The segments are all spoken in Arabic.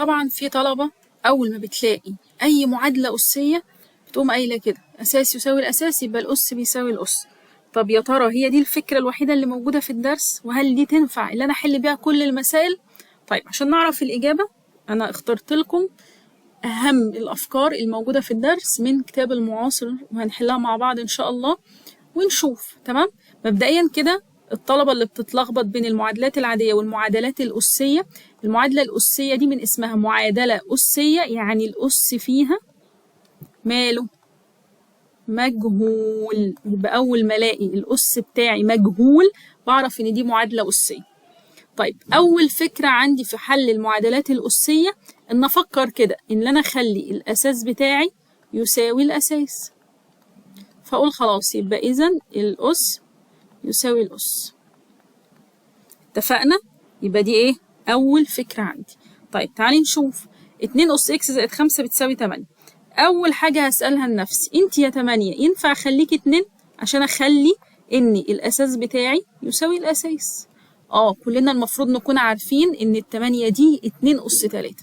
طبعا في طلبة أول ما بتلاقي أي معادلة أسية بتقوم قايلة كده أساس يساوي الأساس يبقى الأس بيساوي الأس. طب يا ترى هي دي الفكرة الوحيدة اللي موجودة في الدرس؟ وهل دي تنفع اللي أنا أحل بيها كل المسائل؟ طيب عشان نعرف الإجابة أنا اخترت لكم أهم الأفكار الموجودة في الدرس من كتاب المعاصر وهنحلها مع بعض إن شاء الله ونشوف. تمام؟ مبدئيا كده الطلبة اللي بتتلخبط بين المعادلات العادية والمعادلات الأسية، المعادلة الأسية دي من اسمها معادلة أسية، يعني الأس فيها ماله؟ مجهول. يبقى أول ما ألاقي الأس بتاعي مجهول بعرف إن دي معادلة أسية. طيب أول فكرة عندي في حل المعادلات الأسية إن أفكر كده إن أنا أخلي الأساس بتاعي يساوي الأساس، فأقول خلاص يبقى إذن الأس يساوي الأس. اتفقنا؟ يبقى دي إيه؟ أول فكرة عندي. طيب تعالي نشوف 2 أس إكس زائد 5 بتساوي 8. أول حاجة هسألها لنفسي أنت يا 8 ينفع أخليكي 2 عشان أخلي إن الأساس بتاعي يساوي الأساس؟ كلنا المفروض نكون عارفين إن ال8 دي 2 أس 3.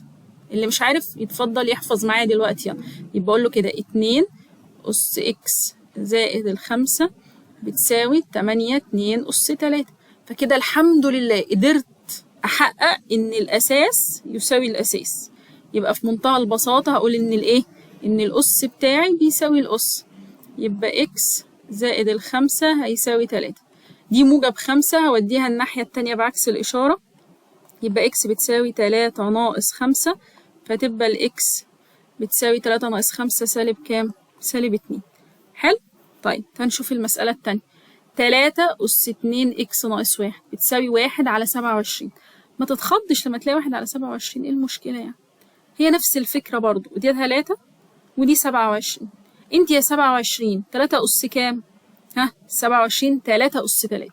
اللي مش عارف يتفضل يحفظ معايا دلوقتي يلا. يبقى أقول له كده 2 أس إكس زائد 5 بتساوي 8 2 أس 3. فكده الحمد لله قدرت أحقق إن الأساس يساوي الأساس. يبقى في منتهى البساطة هقول إن الإيه؟ إن الأس بتاعي بيساوي الأس. يبقى إكس زائد 5 هيساوي 3. دي موجب 5 هوديها الناحية التانية بعكس الإشارة. يبقى إكس بتساوي 3 ناقص 5 فتبقى الإكس بتساوي 3 ناقص 5 سالب كام؟ سالب 2. حلو؟ طيب هنشوف المسألة التانية. 3 أس 2 إكس ناقص 1 بتساوي 1 على 27. ما تتخضش لما تلاقي 1 على 27، إيه المشكلة يعني؟ هي نفس الفكرة برضو، ودي 3 ودي 27. انت يا 27 3 أس كام؟ 27 3 أس 3.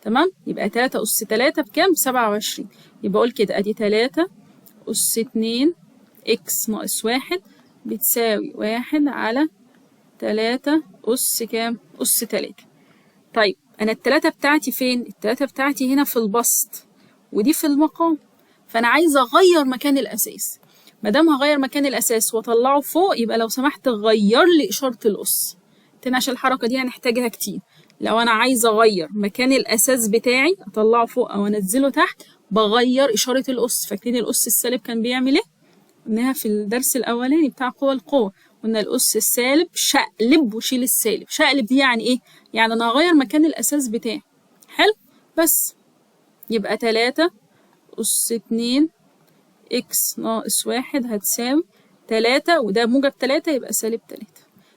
تمام؟ يبقى 3 أس 3 بكام؟ 27. يبقى أقول كده أدي 3 أس 2 إكس ناقص 1 بتساوي 1 على 3 أس كام؟ أس 3. طيب أنا التلاتة بتاعتي فين؟ التلاتة بتاعتي هنا في البسط ودي في المقام، فأنا عايزة أغير مكان الأساس. مادام هغير مكان الأساس وأطلعه فوق يبقى لو سمحت غير لي إشارة الأس. تاني عشان الحركة دي هنحتاجها كتير. لو أنا عايزة أغير مكان الأساس بتاعي أطلعه فوق أو أنزله تحت بغير إشارة الأس. فاكرين الأس السالب كان بيعمل إيه؟ قلناها في الدرس الأولاني بتاع قوى القوة، قلنا الأس السالب شقلب وشيل السالب. شقلب دي يعني إيه؟ يعني أنا هغير مكان الأساس بتاعي. حلو؟ بس يبقى 3 أس 2 إكس ناقص 1 هتساوي 3 وده موجب 3 يبقى سالب 3.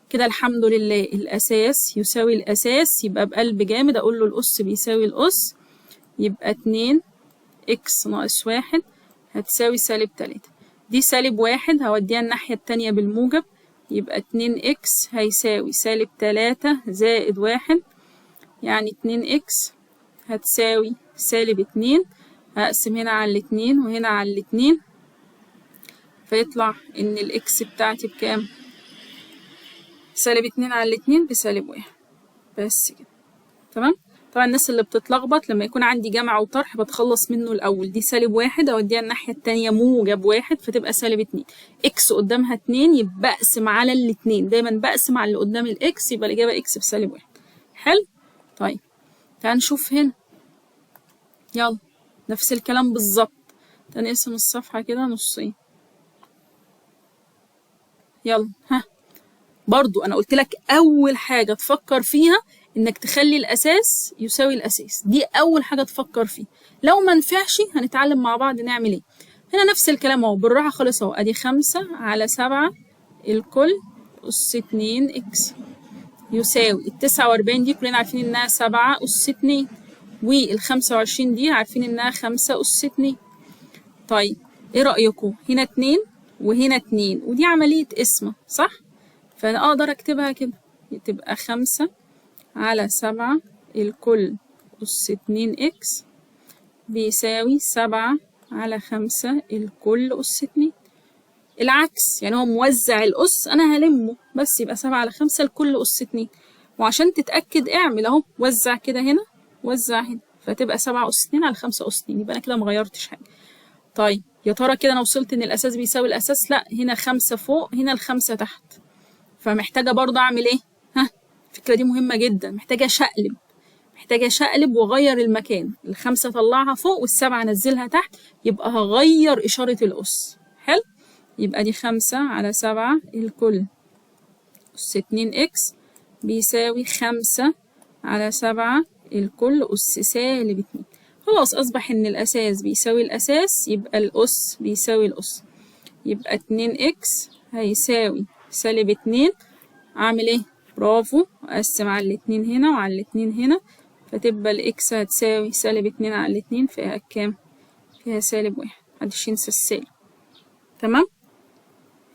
كده الحمد لله الأساس يساوي الأساس. يبقى بقلب جامد أقول له الأس بيساوي الأس. يبقى 2 إكس ناقص 1 هتساوي سالب 3. دي سالب 1 هوديها الناحية التانية بالموجب. يبقى 2 إكس هيساوي سالب 3 زائد 1 يعني 2 إكس هتساوي سالب 2. هقسم هنا على 2 وهنا على 2 فيطلع إن الإكس بتاعتي بكام؟ سالب 2 على 2 بسالب 1. بس كده. تمام؟ طبعا الناس اللي بتتلخبط لما يكون عندي جمع وطرح بتخلص منه الأول. دي سالب 1 أوديها الناحية التانية موجب 1 فتبقى سالب 2. إكس قدامها 2 يبقى أقسم على الاتنين. دايما بقسم على اللي قدام الإكس يبقى الإجابة إكس بسالب 1. حلو؟ طيب تعال نشوف هنا. يلا نفس الكلام بالظبط. نقسم الصفحة كده نصين. يلا برضو أنا قلت لك أول حاجة تفكر فيها إنك تخلي الأساس يساوي الأساس. دي أول حاجة تفكر فيها. لو ما نفعش هنتعلم مع بعض نعمل إيه. هنا نفس الكلام أهو بالراحة خالص أهو. أدي 5 على 7 الكل أس 2 إكس يساوي 49 دي كلنا عارفين إنها 7 أس 2 وال25 دي عارفين إنها 5 أس 2. طيب إيه رأيكم؟ هنا 2 وهنا 2 ودي عملية قسمة صح؟ فأنا أقدر أكتبها كده تبقى 5 على 7 الكل أس 2 إكس بيساوي 7 على 5 الكل أس 2. العكس يعني هو موزع الأس أنا هلمه بس يبقى 7 على 5 الكل أس 2. وعشان تتأكد اعمل أهو وزع كده هنا وزع هنا فتبقى 7 أس 2 على 5 أس 2 يبقى أنا كده مغيرتش حاجة. طيب يا ترى كده أنا وصلت إن الأساس بيساوي الأساس؟ لأ، هنا 5 فوق هنا ال5 تحت، فمحتاجة برضه أعمل إيه؟ الفكرة دي مهمة جدا، محتاجة أشقلب وأغير المكان، ال5 أطلعها فوق وال7 أنزلها تحت، يبقى هغير إشارة الأس. حلو؟ يبقى دي 5 على 7 الكل أس 2 إكس بيساوي 5 على 7 الكل أس سالب 2. خلاص أصبح إن الأساس بيساوي الأساس، يبقى الأس بيساوي الأس، يبقى 2 إكس هيساوي سالب 2. أعمل إيه؟ برافو، أقسم على الاتنين هنا وعلى الاتنين هنا، فتبقى الإكس هتساوي سالب 2 على الاتنين، فيها كام؟ فيها سالب 1. محدش ينسى السالب. تمام؟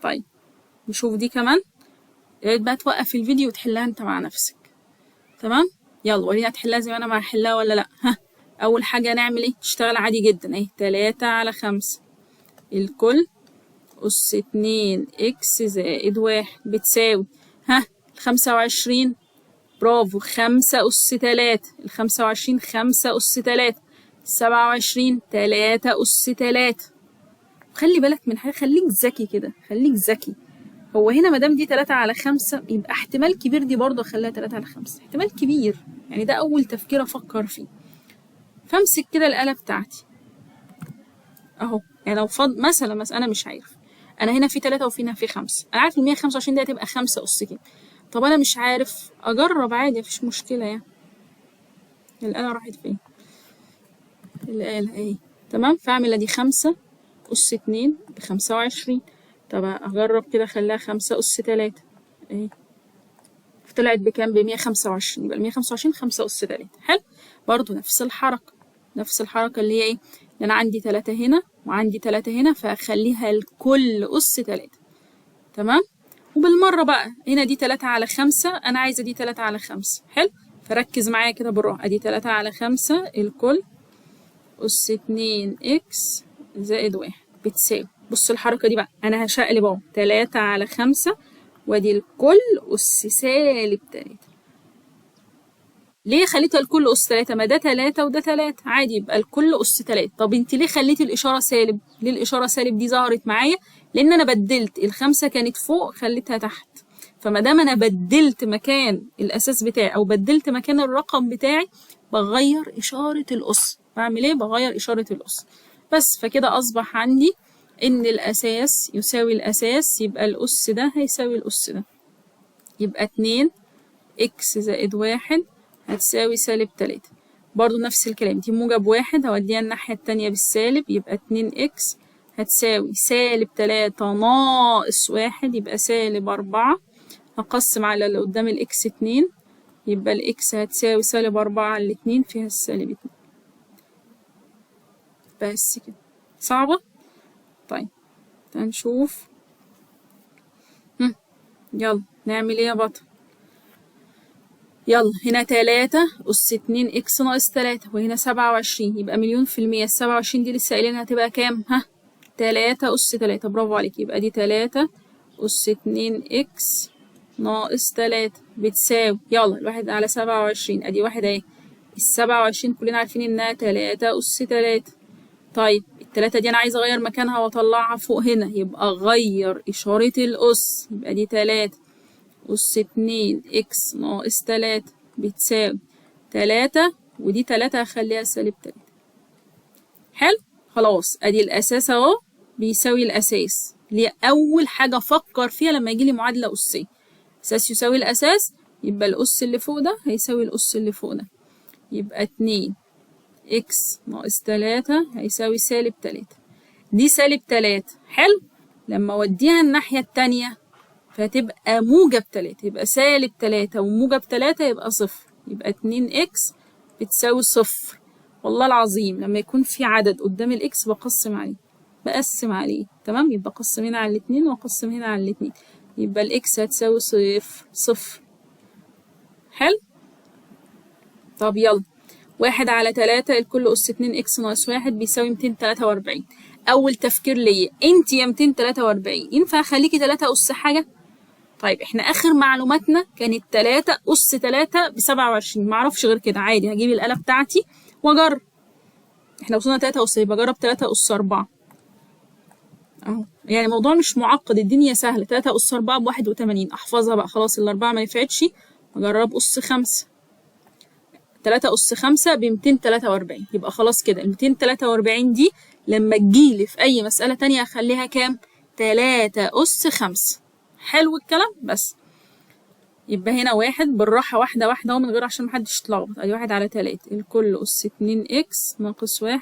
طيب نشوف دي كمان. يا ريت بقى توقف الفيديو وتحلها انت مع نفسك. تمام؟ يلا وريني هتحلها زي ما انا هحلها ولا لا. اول حاجه نعمل ايه؟ تشتغل عادي جدا اهي، 3 على 5 الكل اس 2 اكس زائد 1 بتساوي 25. برافو، 5 اس 3. ال25 5 اس 3. 27 3 اس 3. خلي بالك من حاجه، خليك ذكي كده، خليك ذكي. هو هنا مادام دي 3 على 5 يبقى احتمال كبير دي برضه اخليها 3 على 5، احتمال كبير يعني، ده اول تفكير افكر فيه. فامسك كده الآلة بتاعتي اهو، يعني لو مثلا انا مش عارف، انا هنا في 3 وفي هنا في 5، انا عارف ال 125 دي هتبقى 5 اس كده. طب انا مش عارف، اجرب عادي مفيش مشكله يعني. الآلة راحت فين؟ الآلة اهي. تمام، فاعمل ادي 5 اس 2 ب 25. طب اجرب كده اخليها 5 اس 3 اهي، طلعت بكام؟ ب 125. يبقى ال 125 5 اس 3. حلو، برضو نفس الحركه اللي هي ايه؟ ان انا عندي 3 هنا وعندي 3 هنا، فاخليها الكل اس 3. تمام، وبالمره بقى هنا دي 3 على 5، انا عايزه دي 3 على 5. حلو، فركز معايا كده بالراحه، ادي 3 على 5 الكل اس 2 اكس زائد 1 بتساوي، بص الحركه دي بقى، انا هشقلب اهو، 3 على 5 وادي الكل اس سالب 3. ليه خليتها الكل اس 3؟ ما ده 3 وده 3 عادي، يبقى الكل اس 3. طب انت ليه خليتي الاشاره سالب؟ ليه الاشاره سالب دي ظهرت معايا؟ لان انا بدلت، ال5 كانت فوق خليتها تحت، فما دام انا بدلت مكان الاساس بتاعي او بدلت مكان الرقم بتاعي، بغير اشاره الاس. بعمل ايه؟ بغير اشاره الاس بس. فكده اصبح عندي ان الاساس يساوي الاساس، يبقى الاس ده هيساوي الاس ده، يبقى 2 اكس زائد 1 هتساوي سالب 3. برضو نفس الكلام، دي موجب 1 هوديها الناحية التانية بالسالب، يبقى 2 اكس هتساوي سالب 3 ناقص 1 يبقى سالب 4. هقسم على اللي قدام الاكس 2، يبقى الاكس هتساوي سالب 4 على 2 فيها السالب 2. بس كده، صعبة؟ طيب هنشوف. يلا نعمل ايه يا بطل؟ يلا هنا 3 أس 2 إكس ناقص 3، وهنا 27، يبقى 1000000%. ال27 دي لسه قايلينها هتبقى كام؟ 3 أس 3. برافو عليك، يبقى دي 3 أس 2 إكس ناقص 3 بتساوي، يلا الواحد على 27، أدي واحد أهي. ال27 كلنا عارفين إنها 3 أس 3. طيب ال3 دي أنا عايزة أغير مكانها وأطلعها فوق هنا، يبقى أغير إشارة الأس، يبقى دي 3 أس 2 إكس ناقص 3 بتساوي 3، ودي 3 هخليها سالب 3. حلو، خلاص أدي الأساس أهو بيساوي الأساس، اللي هي أول حاجة أفكر فيها لما يجيلي معادلة أسية. أساس يساوي الأساس، يبقى الأس اللي فوق ده هيساوي الأس اللي فوق ده، يبقى 2 إكس ناقص 3 هيساوي سالب 3. دي سالب 3. حلو، لما أوديها الناحية التانية فهتبقى موجب 3، يبقى سالب 3 وموجب 3 يبقى 0، يبقى 2 إكس بتساوي 0. والله العظيم لما يكون في عدد قدام الإكس بقسم عليه. تمام، يبقى أقسم هنا على الاتنين وأقسم هنا على الاتنين، يبقى الإكس هتساوي 0. حلو، طب يلا 1 على 3 الكل أس 2 إكس ناقص 1 بيساوي 243. أول تفكير ليا، أنت يا 243 ينفع أخليكي 3 أس حاجة؟ طيب احنا اخر معلوماتنا كانت 3 أس 3 ب27، معرفش غير كده، عادي هجيب الآلة بتاعتي واجرب. احنا وصلنا 3 أس، يبقى اجرب 3 أس 4. اهو، يعني الموضوع مش معقد، الدنيا سهله. 3 أس 4 ب81، احفظها بقى خلاص. الاربعه ما نفعتش، اجرب أس 5. 3 أس 5 ب 243، يبقى خلاص كده ال 243 دي لما تجيلي في اي مساله تانية اخليها كام؟ 3 أس 5. حلو الكلام. بس يبقى هنا واحد بالراحه، واحده واحده اهو، من غير عشان محدش يتلخبط. ادي 1 على 3 الكل أس 2 إكس ناقص 1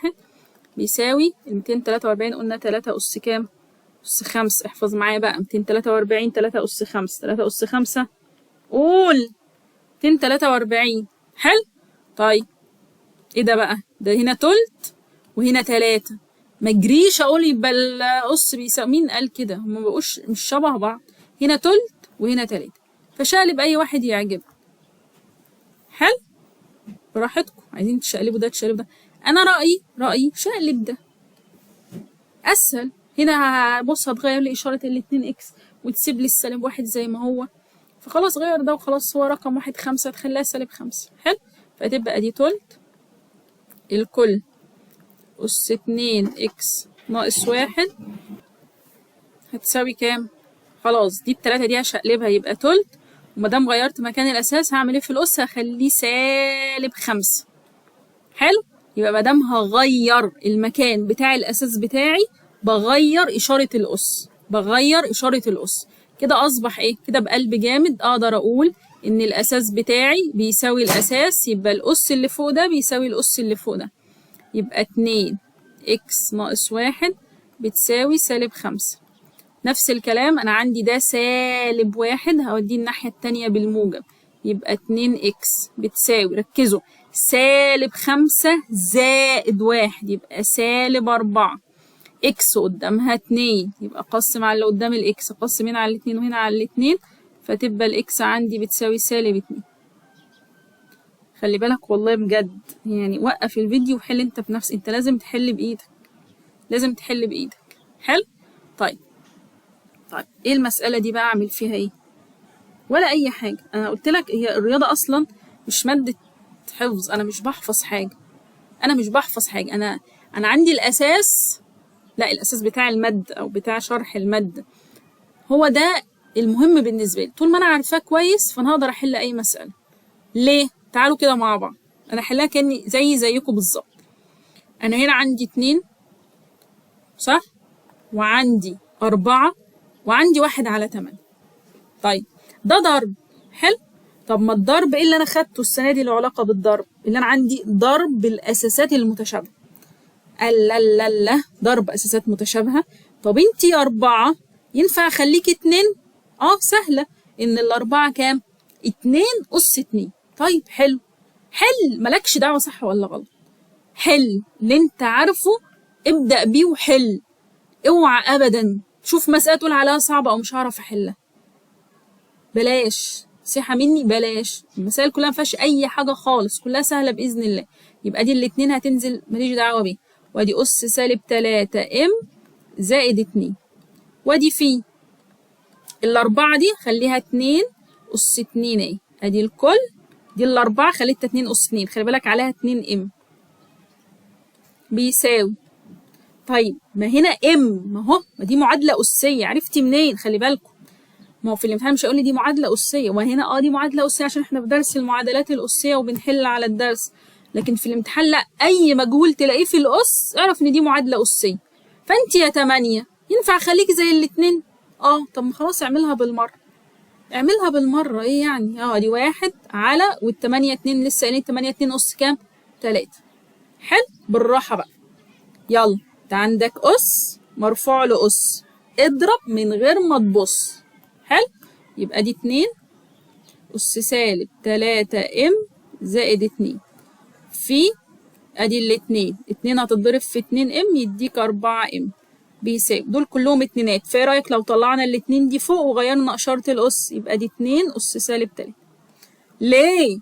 بيساوي ال 243. قلنا 3 أس كام؟ أس 5. احفظ معايا بقى 243 3 أس 5. 3 أس 5 قول 243. حلو. طيب ايه ده بقى؟ ده هنا تلت وهنا 3. ما اجريش اقول يبقى الأس بيساوي. مين قال كده؟ هما ما بقوش مش شبه بعض. هنا تلت وهنا 3، فشقلب اي واحد يعجبك. حلو، براحتكم، عايزين تشقلبوا ده تشقلبوا ده. انا رأيي شقلب ده اسهل. هنا بص هتغير لي اشاره الاتنين اكس وتسيب لي السالب 1 زي ما هو، فخلاص غير ده وخلاص. هو رقم 1 5 تخليها سالب 5. حلو، فتبقى دي تلت الكل أس 2 إكس ناقص 1 هتساوي كام؟ خلاص دي ال3 دي هشقلبها يبقى تلت، ومادام غيرت مكان الأساس هعمل ايه في الأس؟ هخليه سالب 5. حلو، يبقى مادام هغير المكان بتاع الأساس بتاعي بغير إشارة الأس، بغير إشارة الأس. كده أصبح إيه؟ كده بقلب جامد أقدر أقول إن الأساس بتاعي بيساوي الأساس، يبقى الأس اللي فوق ده بيساوي الأس اللي فوق ده، يبقى 2 إكس ناقص 1 بتساوي سالب 5. نفس الكلام أنا عندي ده سالب 1 هوديه الناحية التانية بالموجب، يبقى 2 إكس بتساوي، ركزوا، سالب 5 زائد 1 يبقى سالب 4. إكس قدامها 2 يبقى قسم على اللي قدام الإكس، قسم هنا على الاتنين وهنا على الاتنين، فتبقى الإكس عندي بتساوي سالب 2. خلي بالك والله بجد، يعني وقف الفيديو وحل انت بنفسك، انت لازم تحل بإيدك، لازم تحل بإيدك. حلو. طيب ايه المسألة دي بقى اعمل فيها ايه؟ ولا اي حاجة. انا قلت لك هي الرياضة اصلا مش مادة حفظ، انا مش بحفظ حاجة، انا عندي الاساس، لا الاساس بتاع المد او بتاع شرح المد هو ده المهم بالنسبة لي. طول ما انا عارفاه كويس فانا هقدر احل اي مسألة. ليه؟ تعالوا كده مع بعض انا احلها كأني زيكم بالظبط. انا هنا عندي 2 صح، وعندي 4 وعندي 1 على 8. طيب ده ضرب. حلو. طب ما الضرب ايه اللي انا خدته السنه دي له علاقه بالضرب؟ اللي انا عندي ضرب بالاساسات المتشابهه. لا ضرب اساسات متشابهه. طب انتي 4 ينفع اخليكي 2؟ سهله، ان الاربعه كام؟ 2 أس 2. طيب حلو، حل، مالكش دعوه صح ولا غلط، حل اللي انت عارفه ابدأ بيه وحل. اوعى ابدا شوف مسألة تقول عليها صعبة او مش هعرف احلها، بلاش نصيحة مني، بلاش. المسائل كلها مفيهاش اي حاجة خالص، كلها سهلة بإذن الله. يبقى دي الاتنين هتنزل ماليش دعوة بيه، وادي أس سالب 3 ام زائد 2، وادي في الأربعة دي خليها 2 أس 2 اهي، ادي الكل، دي الأربعة خليتها 2 أس 2، خلي بالك عليها 2 ام بيساوي. طيب ما هنا ام، ما دي معادلة أسية، عرفتي منين؟ خلي بالكم، ما هو في الامتحان مش هيقول لي دي معادلة أسية، وهنا دي معادلة أسية عشان احنا في درس المعادلات الأسية وبنحل على الدرس، لكن في الامتحان لا، أي مجهول تلاقيه في الأس اعرف إن دي معادلة أسية. فأنت يا 8 ينفع خليكي زي الاتنين؟ طب ما خلاص اعملها بالمرة، اعملها بالمرة، ايه يعني؟ دي 1 على والتمانية 2، لسه قايلين 8 2 أس كام؟ 3. حلو، بالراحة بقى، يلا انت عندك أس مرفوع لأس، اضرب من غير ما تبص. حلو، يبقى دي 2 أس سالب 3 ام زائد 2 في ادي الاتنين، 2 هتتضرب في 2 ام يديك 4 ام بيساوي، دول كلهم اتنينات. فايه رايك لو طلعنا الاتنين دي فوق وغيرنا اشارة الأس؟ يبقى دي 2 أس سالب 3. ليه؟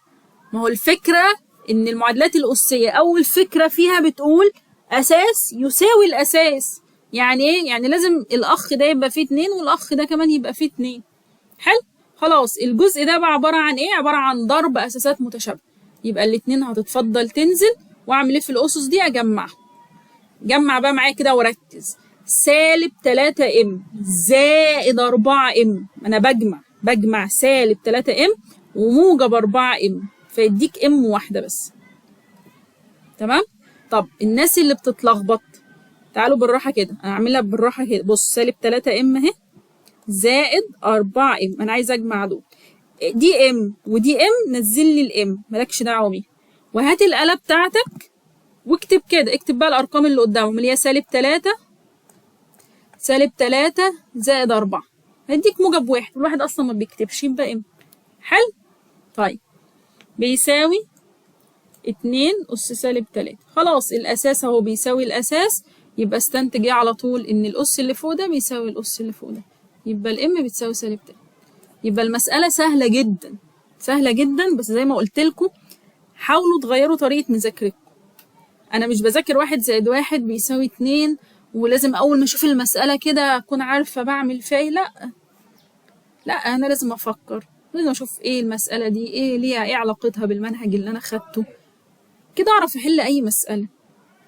ما هو الفكرة ان المعادلات الأسية اول فكرة فيها بتقول أساس يساوي الأساس. يعني إيه؟ يعني لازم الأخ ده يبقى فيه 2 والأخ ده كمان يبقى فيه 2. حلو؟ خلاص الجزء ده بقى عبارة عن إيه؟ عبارة عن ضرب أساسات متشابهة. يبقى الاتنين هتتفضل تنزل، وأعمل إيه في الأسس دي؟ أجمعها. جمع بقى معايا كده وركز. سالب 3 ام زائد 4 ام. انا بجمع سالب 3 ام وموجب 4 ام فيديك ام واحده بس. تمام. طب الناس اللي بتتلخبط تعالوا بالراحه كده، انا هعملها بالراحه كده. بص سالب 3 ام اهي زائد 4 ام، انا عايزه اجمع دول، دي ام ودي ام، نزل لي الام مالكش دعوه بيها، وهات الآلة بتاعتك واكتب كده، اكتب بقى الارقام اللي قدامهم اللي هي سالب 3 زائد 4 هيديك موجب واحد، والواحد اصلا ما بيكتبش يبقى ام. حلو. طيب بيساوي 2 أس سالب 3. خلاص الأساس اهو بيساوي الأساس، يبقى استنتج ايه على طول؟ إن الأس اللي فوق ده بيساوي الأس اللي فوق ده، يبقى الام بتساوي سالب 3. يبقى المسألة سهلة جدا، سهلة جدا، بس زي ما قلت لكم حاولوا تغيروا طريقة مذاكرتكم. أنا مش بذاكر 1 زائد 1 بيساوي 2 ولازم أول ما أشوف المسألة كده أكون عارفة بعمل فيها إيه. لا أنا لازم أفكر، لازم أشوف إيه المسألة دي، إيه ليها، إيه علاقتها بالمنهج اللي أنا خدته، كده أعرف أحل أي مسألة.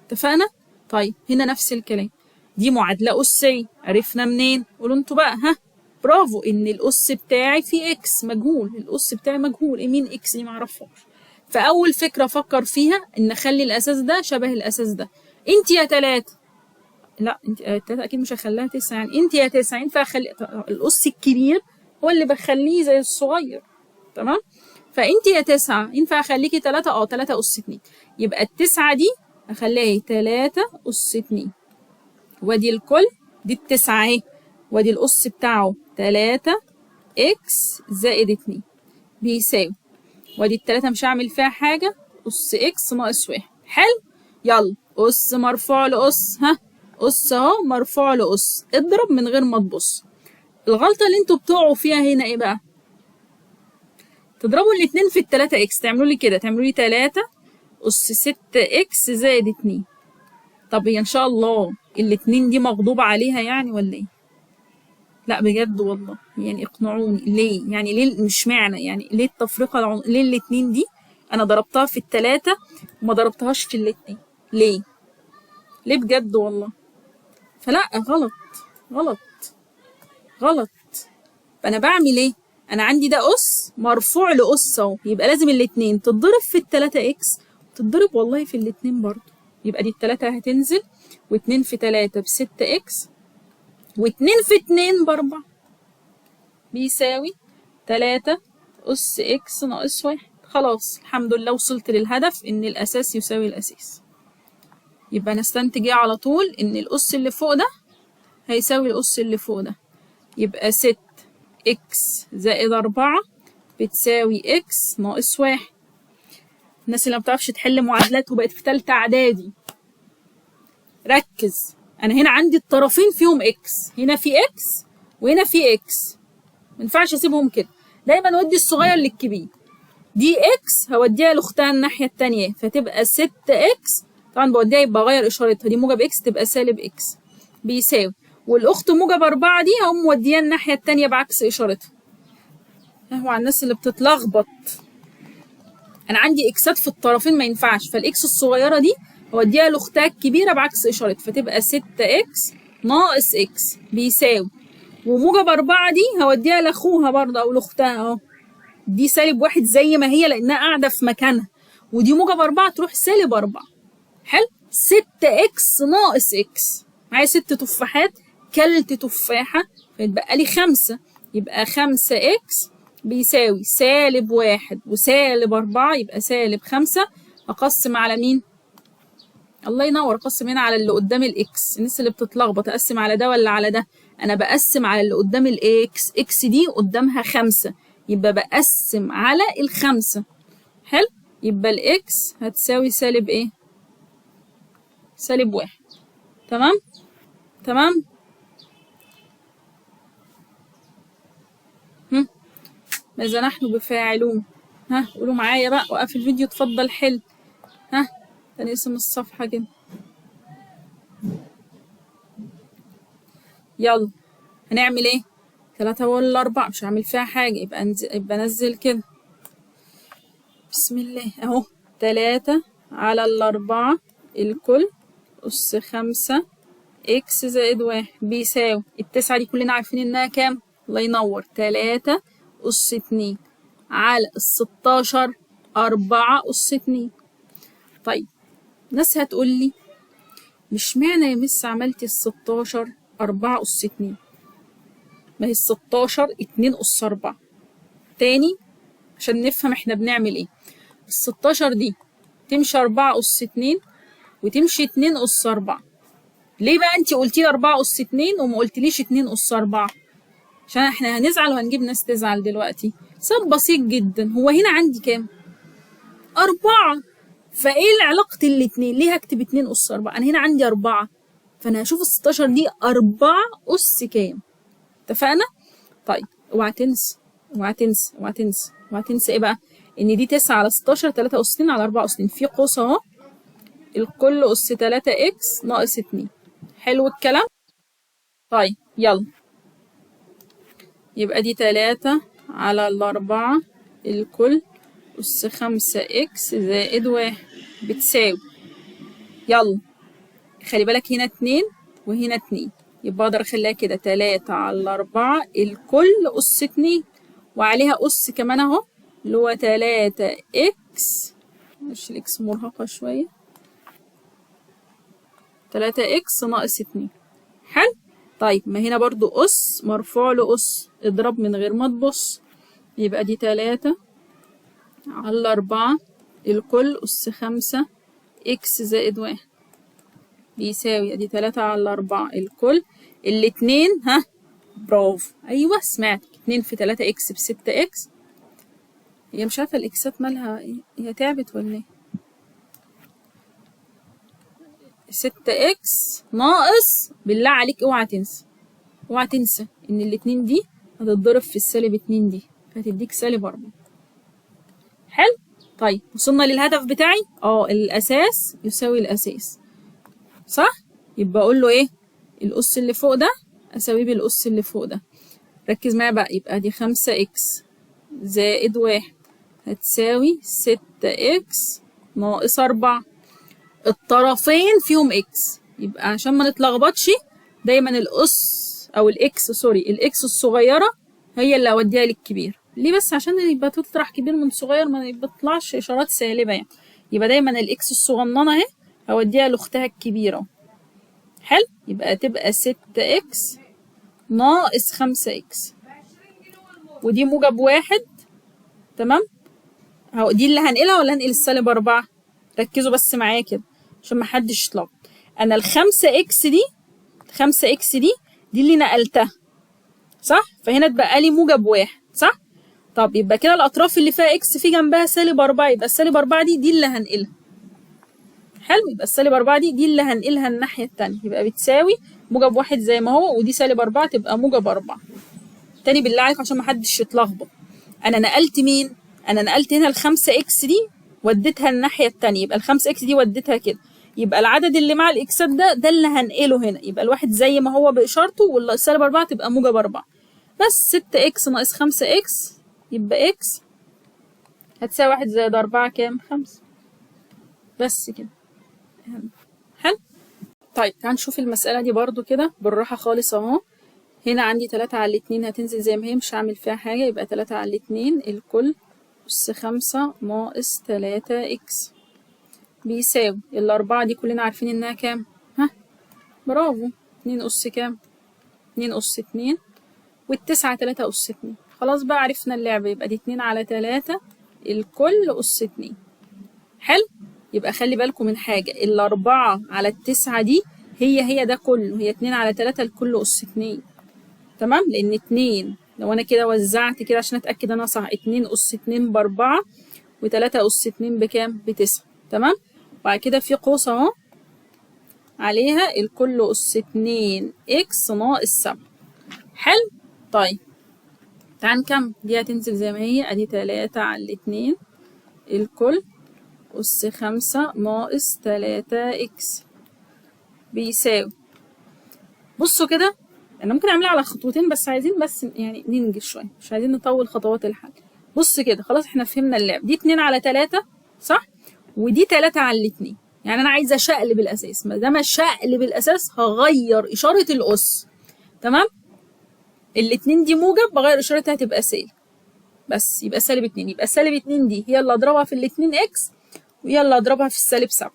اتفقنا؟ طيب هنا نفس الكلام، دي معادلة أسية، عرفنا منين؟ قولوا انتوا بقى. ها برافو، إن الأس بتاعي فيه إكس مجهول، الأس بتاعي مجهول، مين إكس دي معرفهاش. فأول فكرة أفكر فيها إن أخلي الأساس ده شبه الأساس ده. أنت يا 3، لا أنت 3 أكيد مش هخليها 9، يعني أنت يا 9 ينفع أخلي الأس الكبير هو اللي بخليه زي الصغير. تمام؟ فأنت يا 9 ينفع أخليكي 3، 3 أس 2، يبقى التسعة دي أخليها 3 أس 2، وادي الكل دي ال9 اهي، وادي الأس بتاعه 3 إكس زائد 2 بيساوي، وادي ال3 مش هعمل فيها حاجة، أس إكس ناقص 1. حلو. يلا أس مرفوع لأس، ها أس أهو مرفوع لأس، اضرب من غير ما تبص. الغلطة اللي انتوا بتقعوا فيها هنا ايه بقى؟ تضربوا الاتنين في ال3 إكس، تعملوا لي كده، تعملوا لي 3 أس 6 إكس زائد 2. طب هي إن شاء الله الاتنين دي مغضوب عليها يعني ولا ايه؟ لا بجد والله يعني اقنعوني، ليه؟ يعني ليه؟ مش معنى يعني ليه التفرقة ليه الاتنين دي انا ضربتها في ال3 وما ضربتهاش في الاتنين؟ ليه بجد والله؟ فلا، غلط غلط غلط. فانا بعمل ايه؟ انا عندي ده أس مرفوع لأس اهو، يبقى لازم الاتنين تتضرب في ال3 إكس وتتضرب والله في الاتنين برضه، يبقى دي ال3 هتنزل، و2 في 3 ب6 إكس، و2 في 2 ب4 بيساوي 3 أس إكس ناقص 1. خلاص الحمد لله وصلت للهدف، إن الأساس يساوي الأساس. يبقى نستنتج على طول إن الأس اللي فوق ده هيساوي الأس اللي فوق ده، يبقى 6 إكس زائد 4 بتساوي إكس ناقص 1. الناس اللي ما بتعرفش تحل معادلات وبقت في تالتة إعدادي ركز، أنا هنا عندي الطرفين فيهم إكس، هنا في إكس وهنا في إكس، ما ينفعش أسيبهم كده، دايما ودي الصغير للكبير. دي إكس هوديها لأختها الناحية التانية فتبقى 6 إكس، طبعا بوديها يبقى أغير إشارتها، دي موجب إكس تبقى سالب إكس بيساوي، والأخت موجب 4 دي هقوم موديها الناحية التانية بعكس إشارتها. هو على الناس اللي بتتلخبط، أنا عندي إكسات في الطرفين ما ينفعش، فالإكس الصغيرة دي هوديها لأختها الكبيرة بعكس إشارتها فتبقى 6 إكس ناقص إكس بيساوي، وموجب 4 دي هوديها لأخوها برضه أو لأختها أهو، دي سالب 1 زي ما هي لأنها قاعدة في مكانها، ودي موجب 4 تروح سالب 4. حلو. 6 إكس ناقص إكس، معايا 6 تفاحات كلت تفاحة فيتبقى لي 5، يبقى 5 إكس بيساوي سالب 1 وسالب 4 يبقى سالب 5. أقسم على مين؟ الله ينور، أقسم هنا على اللي قدام الإكس. الناس اللي بتتلخبط أقسم على ده ولا على ده؟ أنا بقسم على اللي قدام الإكس، إكس دي قدامها 5 يبقى بقسم على ال5. حلو. يبقى الإكس هتساوي سالب إيه؟ سالب 1. تمام؟ تمام؟ ماذا نحن بفاعلون؟ ها قولوا معايا بقى، وقف الفيديو اتفضل حل. ها تاني اسم الصفحة كده، يلا هنعمل ايه؟ 3 ولا 4 مش هعمل فيها حاجة، يبقى انزل كده بسم الله اهو، 3 على 4 الكل أس 5 إكس زائد 1 بيساوي التسعة دي كلنا عارفين إنها كام؟ الله ينور، 3 أس 2 على 16 4 أس 2. طيب ناس هتقول لي مش معنى يا مس عملتي 16 4 أس 2؟ ما هي 16 2 أس 4. تاني عشان نفهم احنا بنعمل ايه. 16 دي تمشي 4 أس 2 وتمشي 2 أس 4. ليه بقى انت قلتي لي 4 أس 2 وما قلتليش 2 أس 4؟ عشان احنا هنزعل وهنجيب ناس تزعل دلوقتي. سبب بسيط جدا، هو هنا عندي كام؟ 4. فايه علاقة الاتنين؟ ليه هكتب 2 أس 4؟ انا هنا عندي 4، فانا هشوف ال 16 دي 4 أس كام. اتفقنا؟ طيب اوعى تنسى اوعى تنسى اوعى تنسى اوعى تنسى ايه بقى؟ ان دي 9 على 16 3 أس 2 على 4 أس 2، في قوس اهو، الكل أس 3 إكس ناقص 2. حلو الكلام؟ طيب يلا، يبقى دي 3 على 4 الكل أس 5 إكس زائد 1 بتساوي، يلا خلي بالك هنا 2 وهنا 2، يبقى أقدر أخليها كده 3 على 4 الكل أس 2 وعليها أس كمان أهو اللي هو 3 إكس، مش الإكس مرهقة شوية، 3 إكس ناقص 2. حلو؟ طيب ما هنا برضو أس مرفوع له أس، اضرب من غير ما تبص، يبقى دي 3 على 4 الكل أس 5 إكس زائد 1 بيساوي، ادي 3 على 4 الكل، الاتنين ها برافو، أيوه سمعتك، 2 في 3 إكس ب6 إكس. هي مش عارفة الإكسات مالها إيه؟ هي تعبت ولا إيه؟ 6 إكس ناقص، بالله عليك اوعى تنسى اوعى تنسى إن الاتنين دي هتتضرب في السالب 2 دي، فهتديك سالب 4. حلو؟ طيب وصلنا للهدف بتاعي؟ الأساس يساوي الأساس، صح؟ يبقى أقول له إيه؟ الأس اللي فوق ده أساويه بالأس اللي فوق ده. ركز معايا بقى، يبقى دي 5 إكس زائد 1 هتساوي 6 إكس ناقص 4. الطرفين فيهم إكس، يبقى عشان ما نتلخبطش دايما الأس أو الإكس الصغيرة هي اللي أوديها للكبير. ليه بس؟ عشان يبقى تطرح كبير من صغير ما بتطلعش إشارات سالبة يعني. يبقى دايما الإكس الصغننة أهي هوديها لأختها الكبيرة. حلو؟ يبقى تبقى 6 إكس ناقص 5 إكس، ودي موجب 1. تمام؟ اهو دي اللي هنقلها ولا هنقل السالب 4؟ ركزوا بس معايا كده عشان محدش يتلخبط. أنا الخمسة إكس دي 5 إكس دي اللي نقلتها، صح؟ فهنا اتبقى لي موجب 1، صح؟ طب يبقى كده الأطراف اللي فيها إكس في جنبها سالب 4، يبقى السالب 4 دي اللي هنقلها. حلو، يبقى السالب 4 دي اللي هنقلها الناحية التانية، يبقى بتساوي موجب 1 زي ما هو، ودي سالب 4 تبقى موجب 4. تاني بالله عليكم عشان محدش يتلخبط، أنا نقلت مين؟ أنا نقلت هنا ال5 إكس دي وديتها الناحية التانية، يبقى ال5 إكس دي وديتها كده، يبقى العدد اللي مع الإكسات ده اللي هنقله هنا، يبقى الواحد زي ما هو بإشارته والسالب 4 تبقى موجب 4. بس 6 إكس ناقص 5 إكس يبقى إكس هتساوي 1 زائد 4 كام؟ 5. بس كده. حلو؟ طيب تعال نشوف المسألة دي برضو كده بالراحة خالص اهو. هنا عندي 3 على 2 هتنزل زي ما هي، مش هعمل فيها حاجة، يبقى 3 على 2 الكل أس 5 ناقص 3 إكس بيساوي الأربعة دي كلنا عارفين إنها كام؟ ها؟ برافو، 2 أس كام؟ 2 أس 2 والتسعة 3 أس 2. خلاص بقى عرفنا اللعبة، يبقى دي 2 على 3 الكل أس 2. حلو؟ يبقى خلي بالكم من حاجة، الأربعة على التسعة دي هي ده كله، هي 2 على 3 الكل أس 2. تمام؟ لأن 2 لو أنا كده وزعت كده عشان أتأكد أنا صح، 2 أس 2 ب4 و3 أس 2 بكام؟ ب9. تمام؟ وبعد كده في قوس أهو عليها الكل أس 2 إكس ناقص 7. حلو؟ طيب تعال نكمل، دي هتنزل زي ما هي، أدي 3 على 2 الكل أس 5 ناقص 3 إكس بيساوي، بصوا كده أنا ممكن أعملها على خطوتين بس عايزين بس يعني ننجز شوية، مش عايزين نطول خطوات الحل. بص كده خلاص احنا فهمنا اللعب، دي 2 على 3 صح؟ ودي 3 على 2، يعني انا عايزه اشقلب الاساس، ما دام اشقلب الاساس هغير اشاره الاس. تمام. الاتنين دي موجب، بغير اشارتها تبقى سالب بس، يبقى سالب 2. يبقى سالب 2 دي هي اللي اضربها في الاتنين اكس، وهي اللي اضربها في السالب 7.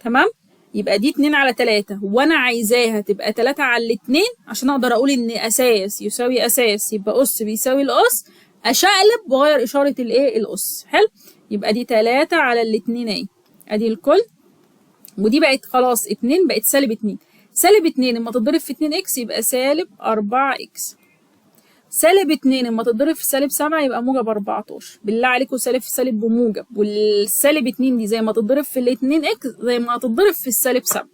تمام. يبقى دي 2 على 3، وانا عايزاها تبقى 3 على الاتنين عشان اقدر اقول ان اساس يساوي اساس، يبقى اس بيساوي الاس، اشقلب واغير اشاره الايه الاس. حلو. يبقى دي 3 على الاتنين اهي، ادي الكل. ودي بقت خلاص 2 بقت سالب 2. سالب 2 لما تتضرب في 2 اكس يبقى سالب 4 اكس. سالب 2 لما تتضرب في سالب 7 يبقى موجب 14. بالله عليكم سالب في سالب بموجب، والسالب 2 دي زي ما تتضرب في الاتنين اكس زي ما هتتضرب في السالب 7.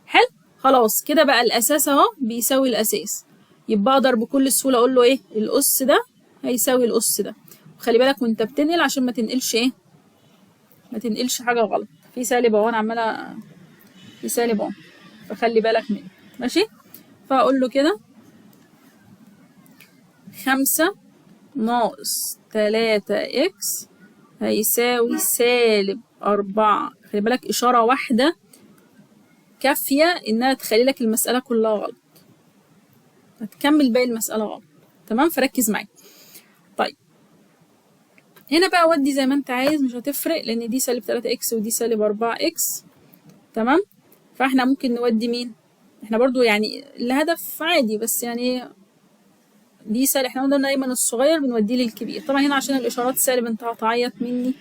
حلو. خلاص كده بقى الاساس اهو بيساوي الاساس، يبقى اقدر بكل سهوله اقول له ايه؟ الاس ده هيساوي الاس ده. وخلي بالك وانت بتنقل عشان ما تنقلش ايه؟ ما تنقلش حاجه غلط. في سالب اهو، انا عماله في سالب اهو، فخلي بالك منه. ماشي. فاقول له كده 5 ناقص 3 اكس هيساوي سالب 4. خلي بالك اشاره واحده كافيه انها تخلي لك المساله كلها غلط، هتكمل باقي المساله غلط. تمام. فركز معايا. طيب هنا بقى ودي زي ما انت عايز، مش هتفرق لان دي سالب 3 اكس ودي سالب 4 اكس. تمام. فاحنا ممكن نودي مين؟ احنا برضو يعني الهدف عادي، بس يعني دي سالب، احنا قلنا دايما الصغير بنوديه للكبير. طبعا هنا عشان الاشارات سالب انت هتعيط مني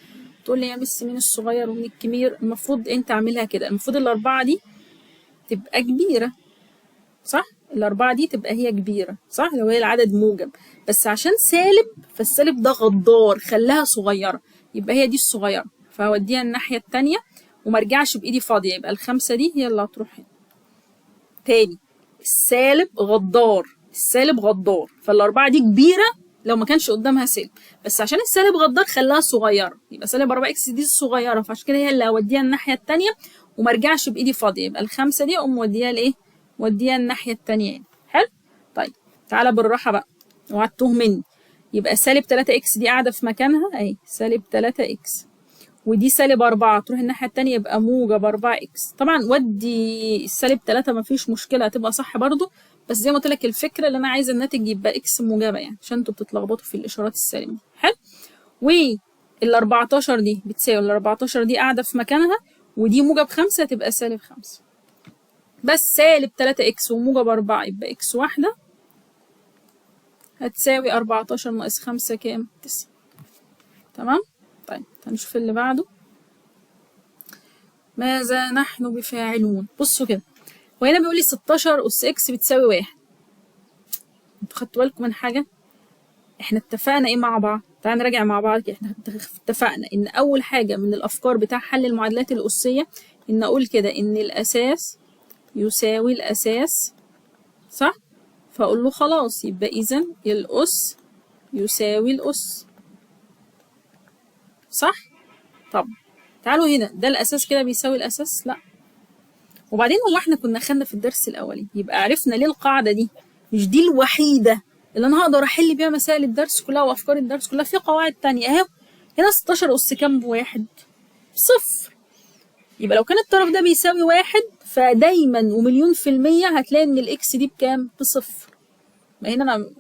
تقول لي يا مس مين الصغير ومين الكبير. المفروض انت اعملها كده، المفروض الاربعه دي تبقى كبيره، صح؟ الاربعه دي تبقى هي كبيره، صح؟ لو هي العدد موجب، بس عشان سالب فالسالب ده غدار خلاها صغيره، يبقى هي دي الصغيره، فهوديها الناحيه التانيه وما ارجعش بايدي فاضيه. يبقى الخمسه دي هي اللي هتروح هنا. تاني، السالب غدار، السالب غدار، فالاربعه دي كبيره لو ما كانش قدامها سالب، بس عشان السالب غدار خلاها صغيره، يبقى سالب 4 اكس دي الصغيره، فعشان كده هي اللي هوديها الناحيه التانيه وما ارجعش بايدي فاضيه. يبقى الخمسه دي اقوم موديها لايه؟ موديها الناحيه التانيه يعني. حلو. طيب تعالى بالراحه بقى اوعى تتوه مني. يبقى سالب 3 اكس دي قاعده في مكانها اهي، سالب 3 اكس، ودي سالب 4 تروح الناحيه التانيه يبقى موجب 4 اكس. طبعا ودي السالب 3 مفيش مشكله، هتبقى صح برضو، بس زي ما قلت لك الفكره اللي انا عايزه الناتج يبقى اكس موجبه يعني، عشان انتوا بتتلخبطوا في الاشارات السالبه. حلو. وال 14 دي بتساوي ال 14 دي قاعده في مكانها، ودي موجب 5 تبقى سالب 5. بس سالب 3 اكس وموجب 4 يبقى اكس واحده هتساوي 14 ناقص 5 كام؟ 9. تمام. طيب هنشوف اللي بعده. ماذا نحن بفاعلون؟ بصوا كده، وهنا بيقول لي 16 أس إكس بتساوي 1. انتوا خدتوا بالكم من حاجة؟ احنا اتفقنا ايه مع بعض؟ تعالى نراجع مع بعض كده. احنا اتفقنا ان أول حاجة من الأفكار بتاع حل المعادلات الأسية ان أقول كده ان الأساس يساوي الأساس، صح؟ فأقول له خلاص يبقى إذا الأس يساوي الأس، صح؟ طب تعالوا هنا، ده الأساس كده بيساوي الأساس؟ لأ. وبعدين هو احنا كنا خدنا في الدرس الأولي، يبقى عرفنا ليه القاعدة دي مش دي الوحيدة اللي أنا هقدر أحل بيها مسائل الدرس كلها وأفكار الدرس كلها، في قواعد تانية أهو. هنا 16 أس كام بواحد؟ صفر. يبقى لو كان الطرف ده بيساوي 1 فدايما ومليون في المية هتلاقي إن الإكس دي بكام؟ بصفر. ما هنا أنا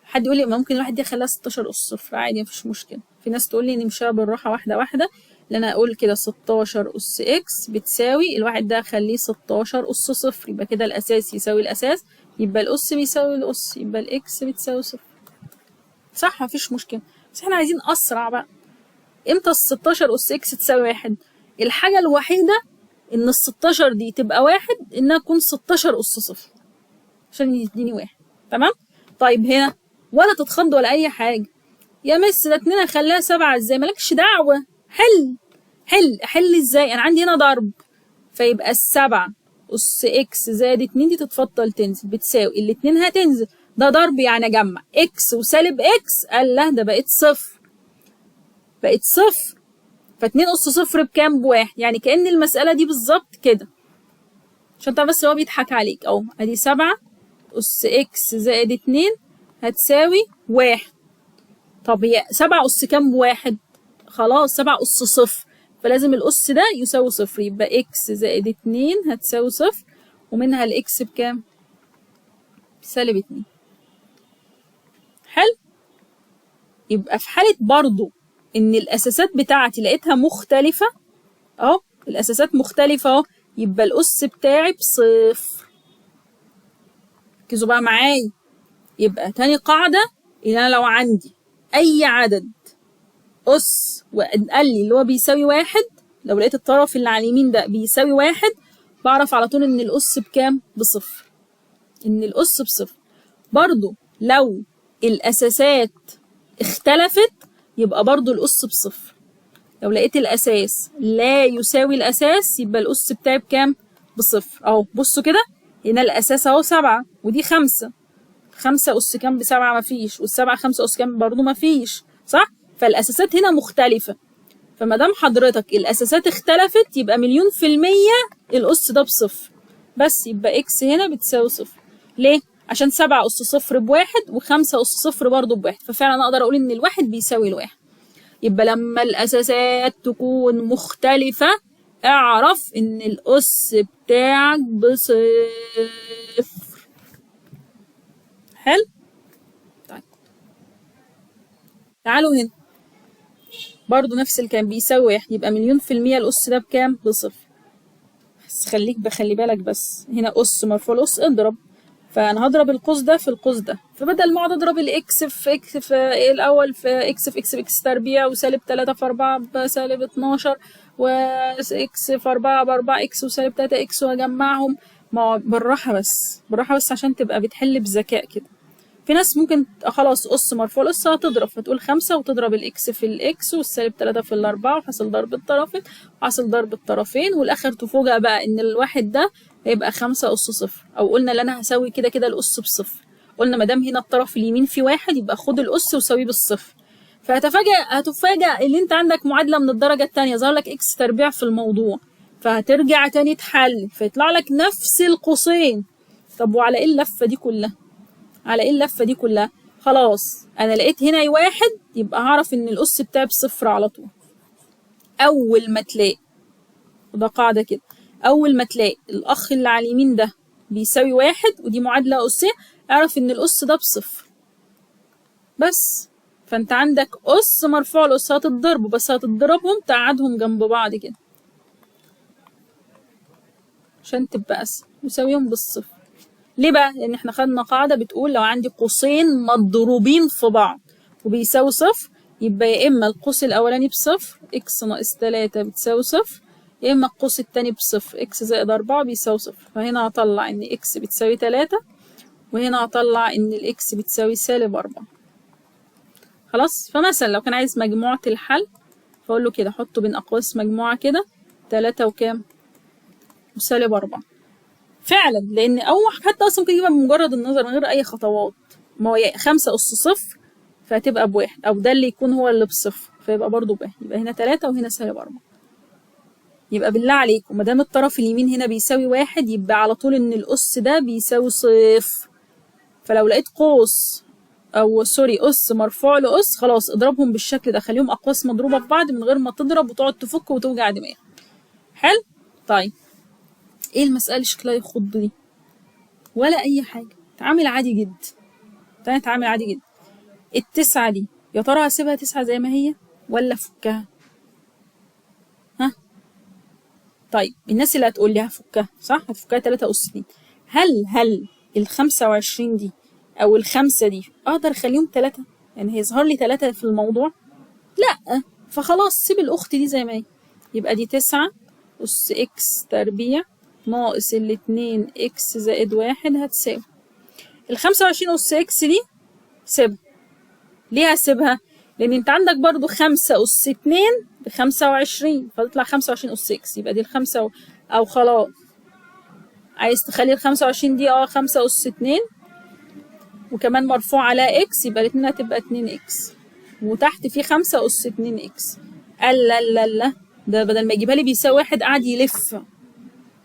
حد يقول لي ممكن الواحد دي يخليها 16 أس صفر، عادي مفيش مشكلة. في ناس تقول لي نمشيها بالراحة واحدة واحدة، لأن أنا أقول كده 16 أس إكس بتساوي الواحد ده أخليه 16 أس صفر، يبقى كده الأساس يساوي الأساس، يبقى الأس بيساوي الأس، يبقى الإكس بتساوي صفر. صح مفيش مشكلة. بس احنا عايزين أسرع بقى. إمتى ال 16 أس إكس تساوي 1؟ الحاجة الوحيدة إن ال 16 دي تبقى 1 إنها تكون 16 أس صفر عشان يديني 1. تمام؟ طيب هنا ولا تتخض ولا أي حاجة. يا مس ده 2 هخليها 7 ازاي؟ مالكش دعوة. حل ازاي؟ أنا عندي هنا ضرب، فيبقى 7 أس إكس زائد 2 دي تتفضل تنزل بتساوي الاتنين هتنزل، ده ضرب يعني أجمع إكس وسالب إكس، قال لا ده بقت صفر، بقت صفر. ف2 أس صفر بكام؟ بواحد. يعني كأن المسألة دي بالظبط كده، عشان طبعا بس هو بيضحك عليك أهو. أدي 7 أس إكس زائد 2 هتساوي 1. طب هي 7 أس كام بواحد؟ خلاص 7 أس صفر، فلازم الأس ده يساوي صفر، يبقى إكس زائد 2 هتساوي صفر، ومنها الإكس بكام؟ بسالب 2. حلو؟ يبقى في حالة برضو إن الأساسات بتاعتي لقيتها مختلفة، أهو الأساسات مختلفة أهو، يبقى الأس بتاعي بصفر. ركزوا بقى معايا. يبقى تاني قاعدة، إن أنا لو عندي أي عدد أس وقال لي اللي هو بيساوي واحد، لو لقيت الطرف اللي على اليمين ده بيساوي واحد، بعرف على طول إن الأس بكام؟ بصفر. إن الأس بصفر. برضو لو الأساسات اختلفت يبقى برضو الأس بصفر. لو لقيت الأساس لا يساوي الأساس يبقى الأس بتاعي بكام؟ بصفر. أهو بصوا كده، هنا الأساس أهو 7 ودي 5. 5 أس كام ب7؟ مفيش. والسبعة 5 أس كام برضو؟ مفيش، صح؟ فالأساسات هنا مختلفة. فما دام حضرتك الأساسات اختلفت يبقى 100% الأس ده بصفر. بس يبقى إكس هنا بتساوي صفر. ليه؟ عشان 7 أس صفر بواحد و5 أس صفر برضو بواحد، ففعلا أقدر أقول إن الواحد بيساوي الواحد. يبقى لما الأساسات تكون مختلفة اعرف إن الأس بتاعك بصفر. حلو؟ طيب تعالوا هنا برضو نفس الكلام، بيساوي واحد، يبقى 100% الأس ده بكام؟ بصفر. بس خلي بالك، بس هنا أس مرفوع الأس اضرب، فأنا هضرب القوس ده في القوس ده، فبدل ما اقعد اضرب الإكس في إكس في إيه الأول في إكس في إكس في إكس تربيع، وسالب 3 في 4 بسالب 12، وإكس في 4 ب4 إكس وسالب 3 إكس، وأجمعهم. ما بالراحة بس، بالراحة بس عشان تبقى بتحل بذكاء كده. في ناس ممكن خلاص أس مرفوع الأس هتضرب، فتقول 5 وتضرب الإكس في الإكس والسالب 3 في ال4 وحاصل ضرب الطرفين وحاصل ضرب الطرفين، والآخر تفوجئ بقى إن الواحد ده هيبقى 5 أس صفر. أو قلنا اللي أنا هساوي كده كده الأس بصفر، قلنا ما دام هنا الطرف اليمين فيه واحد يبقى خد الأس وساويه بالصفر. هتفاجئ إن أنت عندك معادلة من الدرجة التانية، ظهر لك إكس تربيع في الموضوع، فهترجع تاني تحل فيطلع لك نفس القوسين. طب وعلى إيه اللفة دي كلها؟ على ايه اللفه دي كلها؟ خلاص انا لقيت هنا واحد، يبقى هعرف ان الاس بتاعي بصفر على طول. اول ما تلاقي، وده قاعده كده، اول ما تلاقي الاخ اللي على اليمين ده بيساوي واحد ودي معادله اسيه، اعرف ان الاس ده بصفر بس. فانت عندك اس مرفوع الاس هتتضربوا، بس هتضربهم تقعدهم جنب بعض كده عشان تبقى اسهل، يساويهم بالصفر. ليه بقى؟ لأن احنا خدنا قاعدة بتقول لو عندي قوسين مضروبين في بعض وبيساوي صفر، يبقى يا إما القوس الأولاني بصفر إكس ناقص 3 بتساوي صفر، يا إما القوس التاني بصفر إكس زائد 4 بيساوي صفر. فهنا هطلع إن إكس بتساوي 3، وهنا هطلع إن الإكس بتساوي سالب 4. خلاص؟ فمثلا لو كان عايز مجموعة الحل فأقول له كده حطه بين أقواس مجموعة كده 3 وكام؟ وسالب 4. فعلا، لان حتى اصلا ممكن يجيبها بمجرد النظر من غير اي خطوات. ما هو 5 اس صفر فهتبقى بواحد، او ده اللي يكون هو اللي بصفر فيبقى برضه بواحد، يبقى هنا 3 وهنا سالب 4. يبقى بالله عليكم ما دام الطرف اليمين هنا بيساوي واحد يبقى على طول ان الاس ده بيساوي صفر. فلو لقيت قوس او سوري اس مرفوع لاس، خلاص اضربهم بالشكل ده، خليهم اقواس مضروبه في بعض من غير ما تضرب وتقعد تفك وتوجع دماغك. حلو؟ طيب ايه المسألة شكلها يخض دي؟ ولا أي حاجة، تعامل عادي جدا. تعامل عادي جدا. التسعة دي يا ترى هسيبها 9 زي ما هي ولا أفكها؟ ها؟ طيب الناس اللي هتقول لي هفكها، صح؟ هتفكها 3 أس 2. هل ال25 دي أو الخمسة دي أقدر أخليهم 3؟ يعني هيظهر لي 3 في الموضوع؟ لأ، فخلاص سيب الأخت دي زي ما هي. يبقى دي 9 أس إكس تربيع ناقص 2 إكس زائد 1 هتساوي 25 أس إكس دي سيبها. ليه هسيبها؟ لأن أنت عندك برضو 5 أس 2 ب25 فتطلع 25 أس إكس، يبقى دي الخمسة أو خلاص عايز تخلي ال25 دي 5 أس 2 وكمان مرفوع على إكس، يبقى الاتنين هتبقى 2 إكس وتحت في 5 أس 2 إكس. لا ده بدل ما يجيبها لي بيساوي 1 قاعد يلف،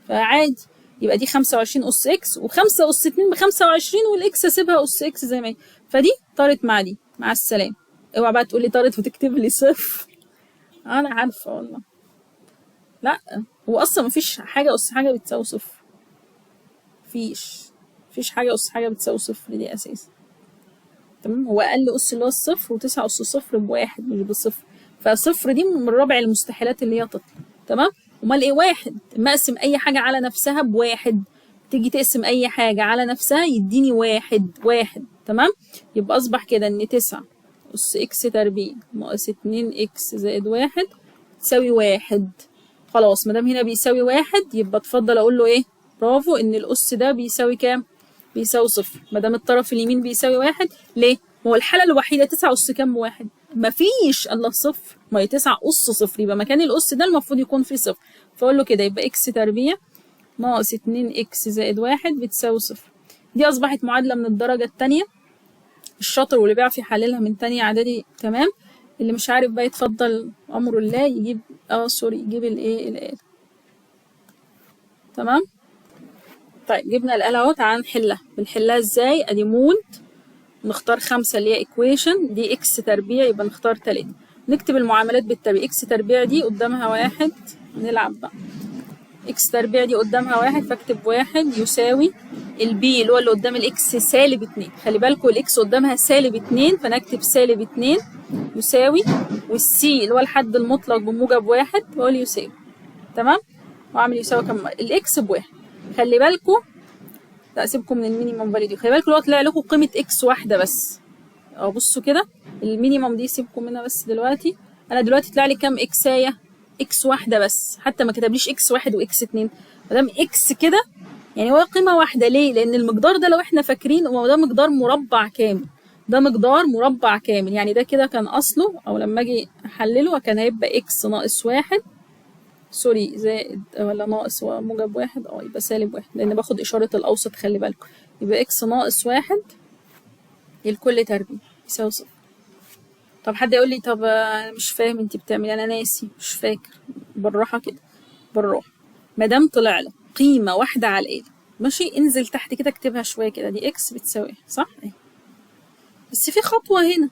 فعادي يبقى دي 25 أس إكس و5 أس 2 ب25 والإكس أسيبها أس إكس زي ما هي. فدي طارت مع دي، مع السلامة. اوعى بقى تقولي طارت وتكتب لي صفر. أنا عارفة والله. لا، هو اصلا مفيش حاجه اس حاجه بتساوي صفر. مفيش حاجه اس حاجه بتساوي صفر دي اساسا. تمام، هو اقل اس اللي هو الصفر، و9 اس صفر بواحد مش بصفر، فصفر دي من رابع المستحيلات اللي هي تطلع. تمام، امال ايه؟ واحد. اما اقسم اي حاجه على نفسها بواحد، تيجي تقسم اي حاجه على نفسها يديني واحد. تمام، يبقى اصبح كده ان 9 اس اكس تربيع ناقص 2 اكس زائد واحد تساوي واحد. خلاص، مادام هنا بيساوي واحد يبقى اتفضل اقول له ايه؟ برافو، ان الاس ده بيساوي كام؟ بيساوي صفر. مادام الطرف اليمين بيساوي واحد، ليه؟ هو الحالة الوحيدة 9 أس كام بواحد؟ مفيش إلا صفر، ما هي 9 أس صفر، يبقى مكان الأس ده المفروض يكون فيه صفر، فأقول له كده يبقى إكس تربيع ناقص 2 إكس زائد واحد بتساوي صفر. دي أصبحت معادلة من الدرجة التانية. الشاطر واللي بيعرف يحللها من تانية إعدادي تمام. اللي مش عارف بقى يتفضل أمر الله يجيب يجيب الإيه؟ الآلة. تمام؟ طيب جبنا الآلة اهو، تعالى نحلها. بنحلها ازاي؟ ادي مود، نختار 5 اللي هي ايكويشن، دي اكس تربيع يبقى نختار 3. نكتب المعاملات بالتربيع. اكس تربيع دي قدامها واحد، نلعب بقى. اكس تربيع دي قدامها واحد، فاكتب واحد يساوي البي اللي هو اللي قدام الاكس سالب 2. خلي بالكوا الاكس قدامها سالب 2، فنكتب سالب 2 يساوي، والسي اللي هو الحد المطلق بموجب واحد واقول يساوي. تمام، واعمل يساوي كم؟ الاكس بواحد. خلي بالكوا، لا سيبكم من المينيمم فاليو، خلي بالكوا اللي هو طلع لكم قيمه اكس واحده بس. بصوا كده، المينيمم دي سيبكم منها بس دلوقتي. انا دلوقتي طلع لي كام اكسايه؟ اكس واحده بس، حتى ما كتبليش اكس واحد واكس اتنين. ما دام اكس كده يعني هو قيمه واحده. ليه؟ لان المقدار ده لو احنا فاكرين هو ده مقدار مربع كامل، ده مقدار مربع كامل، يعني ده كده كان اصله، او لما اجي احلله كان هيبقى اكس ناقص واحد، سوري زائد ولا ناقص وموجب واحد، يبقى سالب واحد، لان باخد اشاره الاوسط خلي بالكم. يبقى اكس ناقص واحد الكل تربيع يساوي صفر. طب حد يقول لي طب انا مش فاهم انت بتعملي، انا ناسي مش فاكر. بالراحه كده، بالراحه. ما دام طلع لك قيمه واحده على الاله، ماشي، انزل تحت كده اكتبها شويه كده. دي اكس بتساوي ايه؟ صح ايه؟ بس في خطوه هنا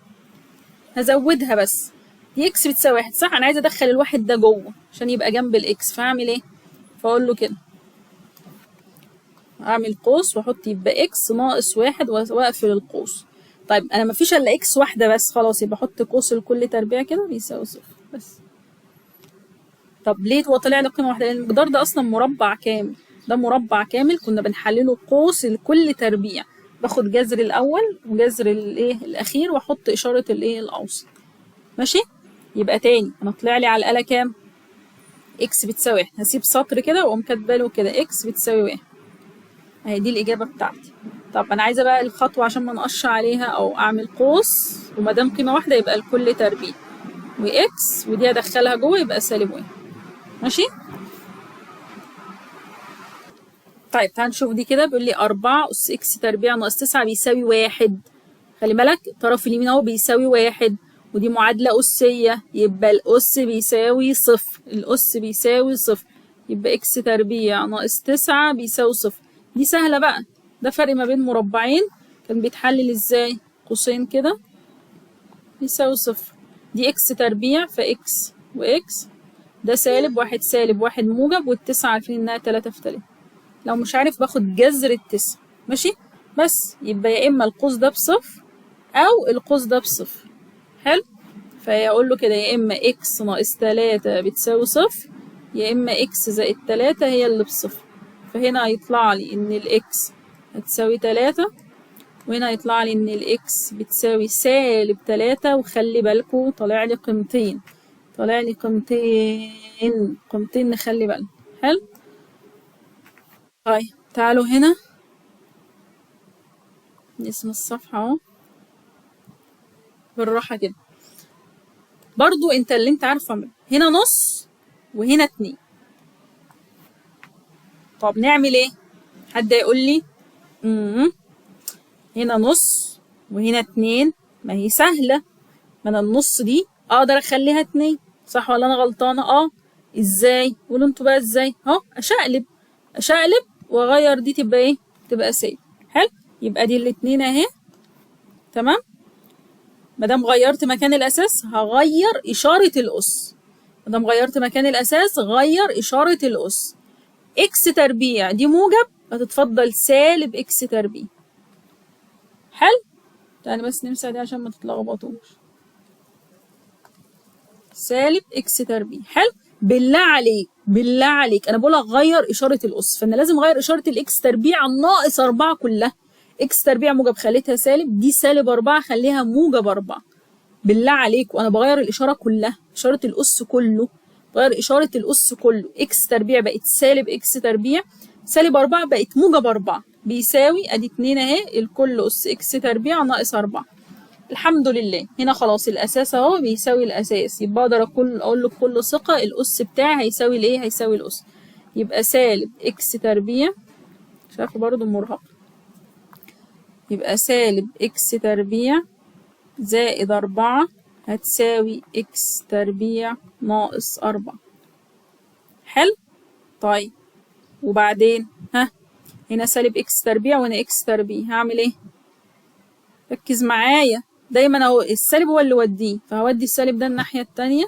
هزودها بس. دي اكس بتساوي واحد، صح؟ انا عايزه ادخل الواحد ده جوه عشان يبقى جنب الاكس، فاعمل ايه؟ فاقول له كده، اعمل قوس واحط يبقى اكس ناقص واحد واقفل القوس. طيب انا مفيش الا اكس واحده بس، خلاص يبقى احط قوس لكل تربيع كده بيساوي صفر بس. طب ليه هو طلع لي قيمه واحده؟ لان المقدار ده اصلا مربع كامل، ده مربع كامل كنا بنحلله قوس لكل تربيع، باخد جذر الاول وجذر الايه الاخير واحط اشاره الايه الاوسط. ماشي، يبقى تاني انا طلع لي على الاله كام؟ اكس بتساوي واحد. هسيب سطر كده واقوم كاتبه له كده اكس بتساوي واحد، اهي دي الاجابه بتاعتي. طب انا عايزه بقى الخطوه عشان ما نقش عليها، او اعمل قوس وما دام قيمه واحده يبقى الكل تربيع، واكس ودي ادخلها جوه يبقى سالب واحد. ماشي. طيب تعال نشوف دي كده. بيقول لي 4 اس اكس تربيع ناقص 9 بيساوي واحد. خلي بالك الطرف اليمين اهو بيساوي واحد، ودي معادله اسيه، يبقى الاس بيساوي صفر، الاس بيساوي صفر، يبقى اكس تربيع ناقص 9 بيساوي صفر. دي سهله بقى، ده فرق ما بين مربعين كان بيتحلل ازاي؟ قوسين كده بيساوي صفر. دي اكس تربيع فاكس واكس، ده سالب واحد سالب واحد موجب، والتسعة عارفين انها 3 في 3. لو مش عارف باخد جذر التسعة. ماشي، بس يبقى يا اما القوس ده بصفر او القوس ده بصفر. حلو، فيقول له كده يا اما اكس ناقص 3 بتساوي صفر، يا اما اكس زائد 3 هي اللي بصفر. فهنا هيطلع لي ان الاكس هتساوي 3، وهنا هيطلع لي ان الاكس بتساوي سالب 3. وخلي بالكوا طالع لي قيمتين، طالع لي قيمتين نخلي بالنا. حلو. طيب تعالوا هنا اسم الصفحة اهو بالراحة كده. برضو انت اللي انت عارفه اعمله. هنا نص وهنا 2. طب نعمل ايه؟ حد يقول لي هنا نص وهنا 2. ما هي سهلة، ما انا النص دي اقدر اخليها 2، صح ولا انا غلطانة؟ ازاي؟ قولوا انتوا بقى ازاي. اشقلب واغير دي تبقى ايه؟ تبقى سالب. حلو، يبقى دي الاتنين اهي. تمام، مادام غيرت مكان الاساس هغير اشاره الاس، مادام غيرت مكان الأساس غير إشارة الأس. إكس تربيع دي موجب، هتتفضل سالب إكس تربيع. حلو؟ تعالى بس نمسح دي عشان ما تتلخبطوش. سالب إكس تربيع. حلو؟ بالله عليك بالله عليك أنا بقول لك غير إشارة الأس، فأنا لازم أغير إشارة الإكس تربيع ناقص 4 كلها. إكس تربيع موجب خليتها سالب، دي سالب 4 خليها موجب 4. بالله عليك وأنا بغير الإشارة كلها، إشارة الأس كله، بغير إشارة الأس كله. إكس تربيع بقت سالب إكس تربيع، سالب 4 بقت موجب 4 بيساوي أدي 2 أهي، الكل أس إكس تربيع ناقص 4. الحمد لله هنا خلاص الأساس أهو بيساوي الأساس، يبقى أقدر أقول له بكل ثقة الأس بتاعي هيساوي الإيه؟ هيساوي الأس. يبقى سالب إكس تربيع، شايفة برضه مرهق، يبقى سالب إكس تربيع زائد 4 هتساوي إكس تربيع ناقص 4. حلو؟ طيب وبعدين هنا سالب إكس تربيع وهنا إكس تربيع، هعمل إيه؟ ركز معايا، دايما اهو السالب هو اللي يوديه، فهودي السالب ده الناحية التانية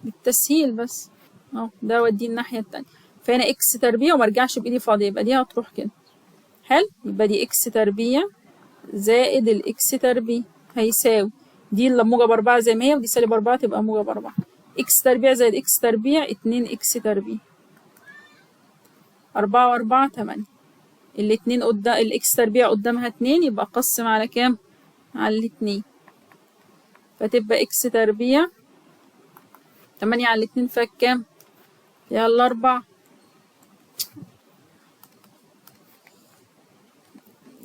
بالتسهيل بس اهو، ده اوديه الناحية التانية، فهنا إكس تربيع ومرجعش بإيدي فاضية، يبقى دي هتروح كده. حلو؟ يبقى دي إكس تربيع زائد الإكس تربيع هيساوي دي اللي موجب 4 زي ما هي، ودي سالب 4 تبقى موجب 4. إكس تربيع زائد إكس تربيع 2 إكس تربيع، 4 و4 8، الاتنين قدام الإكس تربيع قدامها 2، يبقى أقسم على كام؟ على الاتنين، فتبقى إكس تربيع 8 على الاتنين فيها كام؟ يلا 4،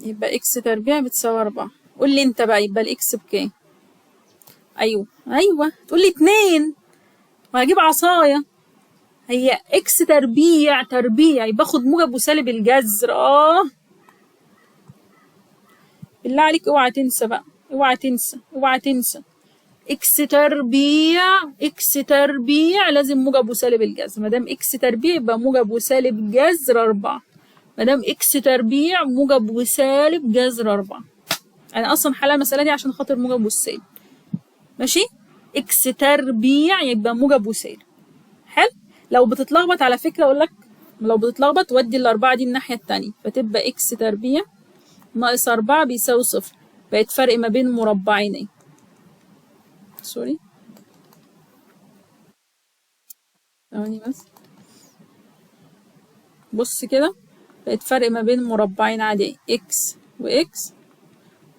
يبقى إكس تربيع بتساوي 4. قول لي أنت بقى يبقى الإكس بكام؟ أيوه تقول لي 2 وهجيب عصاية. هي إكس تربيع يبقى باخد موجب وسالب الجذر. بالله عليك اوعى تنسى بقى، اوعى تنسى إكس تربيع لازم موجب وسالب الجذر، مادام إكس تربيع يبقى موجب وسالب جذر 4، مادام إكس تربيع موجب وسالب جذر 4. أنا أصلا حلها المسألة دي عشان خاطر موجب والسالب. ماشي؟ إكس تربيع يبقى موجب وسالب. حلو؟ لو بتتلخبط على فكرة أقول لك، لو بتتلخبط ودي الأربعة دي الناحية التانية، فتبقى إكس تربيع ناقص 4 بيساوي 0، بقت فرق ما بين مربعين. سوري ثواني بس، بص كده بقت فرق ما بين مربعين عادي، إكس وإكس،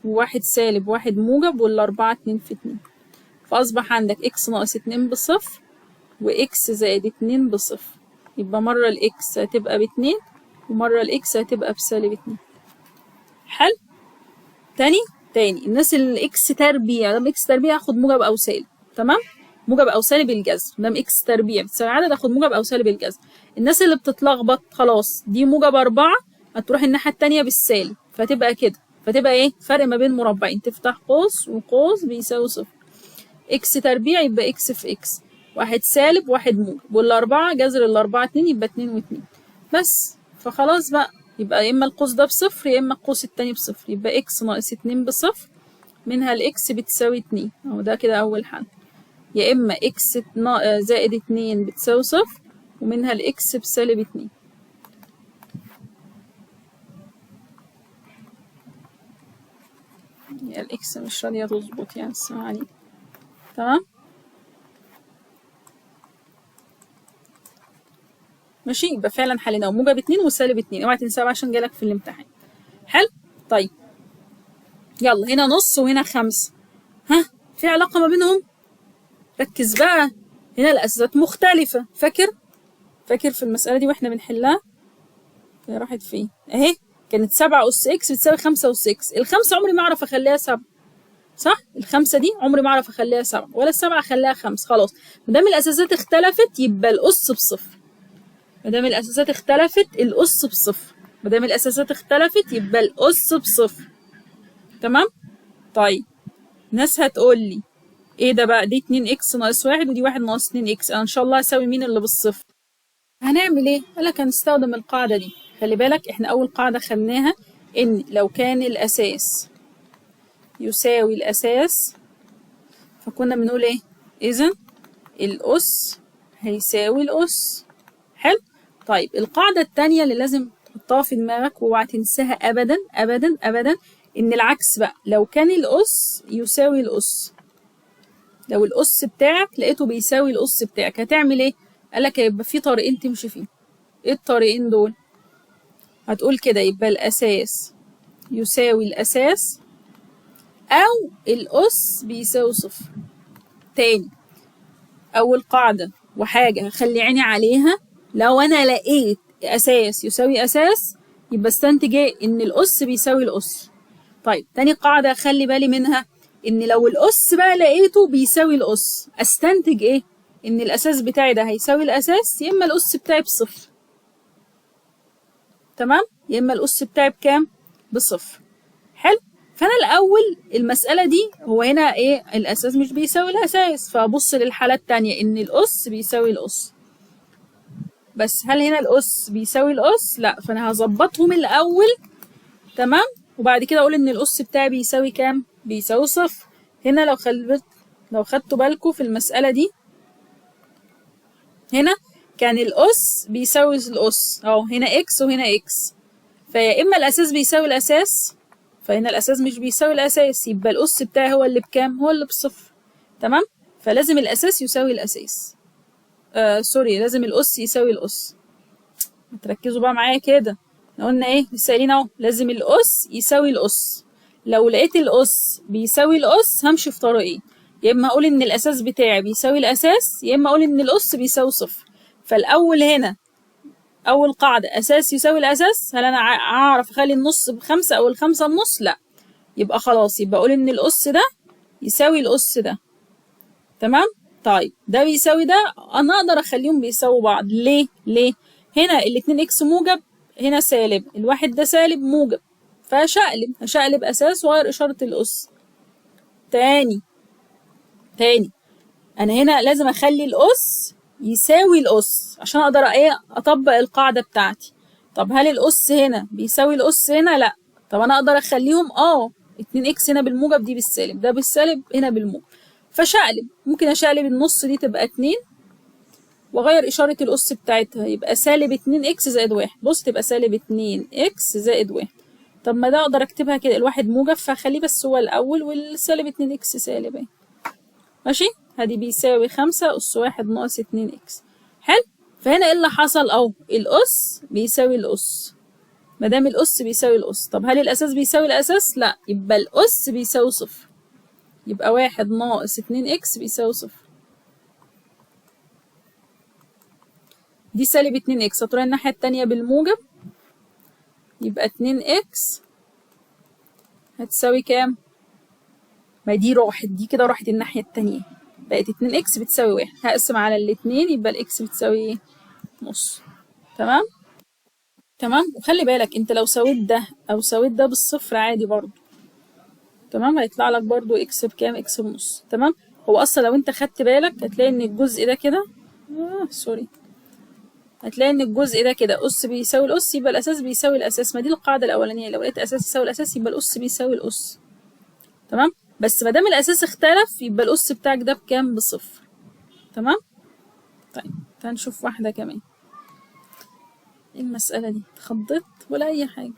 وواحد سالب واحد موجب، والأربعة 2 في 2، فأصبح عندك إكس ناقص 2 بصفر، وإكس زائد 2 بصفر، يبقى مرة الإكس هتبقى ب2 ومرة الإكس هتبقى بسالب 2. حلو؟ تاني الناس اللي إكس تربيع، لما إكس تربيع هاخد موجب أو سالب، تمام؟ موجب أو سالب الجذر، لما إكس تربيع بتساوي عدد هاخد موجب أو سالب الجذر. الناس اللي بتتلخبط خلاص دي موجب 4 هتروح الناحية التانية بالسالب، فتبقى كده، فتبقى إيه؟ فرق ما بين مربعين، تفتح قوس وقوس بيساوي 0. إكس تربيع يبقى إكس في إكس، واحد سالب واحد موجب، والأربعة جذر الأربعة 2 يبقى 2 و2 بس. فخلاص بقى يبقى يا إما القوس ده بصفر يا إما القوس التاني بصفر، يبقى إكس ناقص 2 بصفر، منها الإكس بتساوي 2 أهو، ده كده أول حل. يا إما إكس زائد 2 بتساوي 0 ومنها الإكس بسالب 2. يا الإكس مش راضية تظبط يعني، اسمها علي. تمام؟ ماشي، يبقى فعلا حليناه موجب 2 وسالب 2، اوعى تنساها عشان جالك في الامتحان. حلو؟ طيب يلا هنا نص وهنا 5، في علاقة ما بينهم؟ ركز بقى، هنا الأساسات مختلفة، فاكر في المسألة دي واحنا بنحلها؟ هي راحت فين؟ اهي كانت 7 أس إكس بتساوي 5 أس إكس، ال5 عمري ما أعرف أخليها 7 صح؟ ال5 دي عمري ما أعرف أخليها 7 ولا ال7 أخليها 5، خلاص مادام الأساسات اختلفت يبقى الأس بصفر، مادام الأساسات اختلفت الأس بصفر، مادام الأساسات اختلفت يبقى الأس بصفر. تمام؟ طيب ناس هتقول لي ايه ده بقى، دي 2 إكس ناقص 1 ودي 1 ناقص 2 إكس، أنا إن شاء الله هساوي مين اللي بالصفر؟ هنعمل ايه؟ قالك هنستخدم القاعدة دي. خلي بالك احنا أول قاعدة خدناها إن لو كان الأساس يساوي الأساس فكنا بنقول ايه؟ إذن الأس هيساوي الأس. حلو. طيب القاعدة التانية اللي لازم تحطها في دماغك واوعى تنساها أبدا أبدا أبدا، إن العكس بقى، لو كان الأس يساوي الأس، لو الأس بتاعك لقيته بيساوي الأس بتاعك هتعمل إيه؟ قالك هيبقى في طريقين تمشي فيهم. إيه الطريقين دول؟ هتقول كده يبقى الأساس يساوي الأساس أو الأس بيساوي صفر. تاني، أول قاعدة وحاجة هخلي عيني عليها، لو أنا لقيت أساس يساوي أساس يبقى استنتج إيه؟ إن الأس بيساوي الأس. طيب تاني قاعدة أخلي بالي منها، إن لو الأس بقى لقيته بيساوي الأس أستنتج إيه؟ إن الأساس بتاعي ده هيساوي الأساس، يا إما الأس بتاعي بصفر. تمام؟ يا إما الأس بتاعي بكام؟ بصفر. حلو؟ فأنا الأول المسألة دي هو هنا إيه؟ الأساس مش بيساوي الأساس، فأبص للحالة التانية إن الأس بيساوي الأس. بس هل هنا الأس بيساوي الأس؟ لأ، فأنا هظبطهم الأول. تمام؟ وبعد كده أقول إن الأس بتاعي بيساوي كام؟ بيساوي صفر. هنا لو خدتوا بالكم في المسألة دي، هنا كان الأس بيساوي الأس أهو، هنا إكس وهنا إكس، فيا إما الأساس بيساوي الأساس، فهنا الأساس مش بيساوي الأساس، يبقى الأس بتاعي هو اللي بكام؟ هو اللي بصفر. تمام؟ فلازم الأساس يساوي الأساس. سوري، لازم الأس يساوي الأس. تركزوا بقى معايا كده، قلنا إيه؟ لسه قايلين أهو لازم الأس يساوي الأس. لو لقيت الأس بيساوي الأس همشي في طريقين، يا إما أقول إن الأساس بتاعي بيساوي الأساس، يا إما أقول إن الأس بيساوي صفر. فالأول هنا أول قاعدة أساس يساوي الأساس، هل أنا أعرف أخلي النص بخمسة أو الخمسة بنص؟ لأ، يبقى خلاص يبقى أقول إن الأس ده يساوي الأس ده. تمام؟ طيب ده بيساوي ده، أنا أقدر أخليهم بيساووا بعض. ليه؟ هنا الاتنين إكس موجب، هنا سالب، الواحد ده سالب موجب، هشقلب أساس وأغير إشارة الأس. تاني أنا هنا لازم أخلي الأس يساوي الأس عشان أقدر إيه؟ أطبق القاعدة بتاعتي. طب هل الأس هنا بيساوي الأس هنا؟ لأ. طب أنا أقدر أخليهم 2 إكس هنا بالموجب دي بالسالب، ده بالسالب هنا بالموجب، فشقلب. ممكن أشقلب النص دي تبقى 2 وأغير إشارة الأس بتاعتها، يبقى سالب 2 إكس زائد 1. بص تبقى سالب 2 إكس زائد 1. طب ما ده أقدر أكتبها كده، الواحد موجب فأخليه بس هو الأول، والسالب 2 إكس سالب أهي. ماشي؟ هدي بيساوي 5 أس 1 ناقص 2 إكس. حلو؟ فهنا إيه اللي حصل؟ الأس بيساوي الأس. مادام الأس بيساوي الأس، طب هل الأساس بيساوي الأساس؟ لأ، يبقى الأس بيساوي صفر. يبقى 1 ناقص 2 إكس بيساوي صفر. دي سالب 2 إكس، هتروح الناحية التانية بالموجب، يبقى 2 إكس هتساوي كام؟ ما دي راحت، دي كده راحت الناحية التانية، بقت 2 إكس بتساوي 1. هقسم على الاتنين يبقى الإكس بتساوي إيه؟ نص. تمام. وخلي بالك انت لو سويت ده او سويت ده بالصفر عادي برضو، تمام، هيطلع لك برضو اكس بكام؟ اكس بنص. تمام. هو اصلا لو انت خدت بالك هتلاقي ان الجزء ده كده هتلاقي ان الجزء ده كده اس بيساوي الاس، يبقى الاساس بيساوي الاساس. ما دي القاعده الاولانيه، لو لقيت اساس يساوي الاساس يبقى الاس بيساوي الاس. تمام. بس ما دام الاساس اختلف يبقى الاس بتاعك ده بكام؟ بصفر. تمام. طيب تعال نشوف واحده كمان. ايه المساله دي؟ اتخضيت ولا اي حاجه؟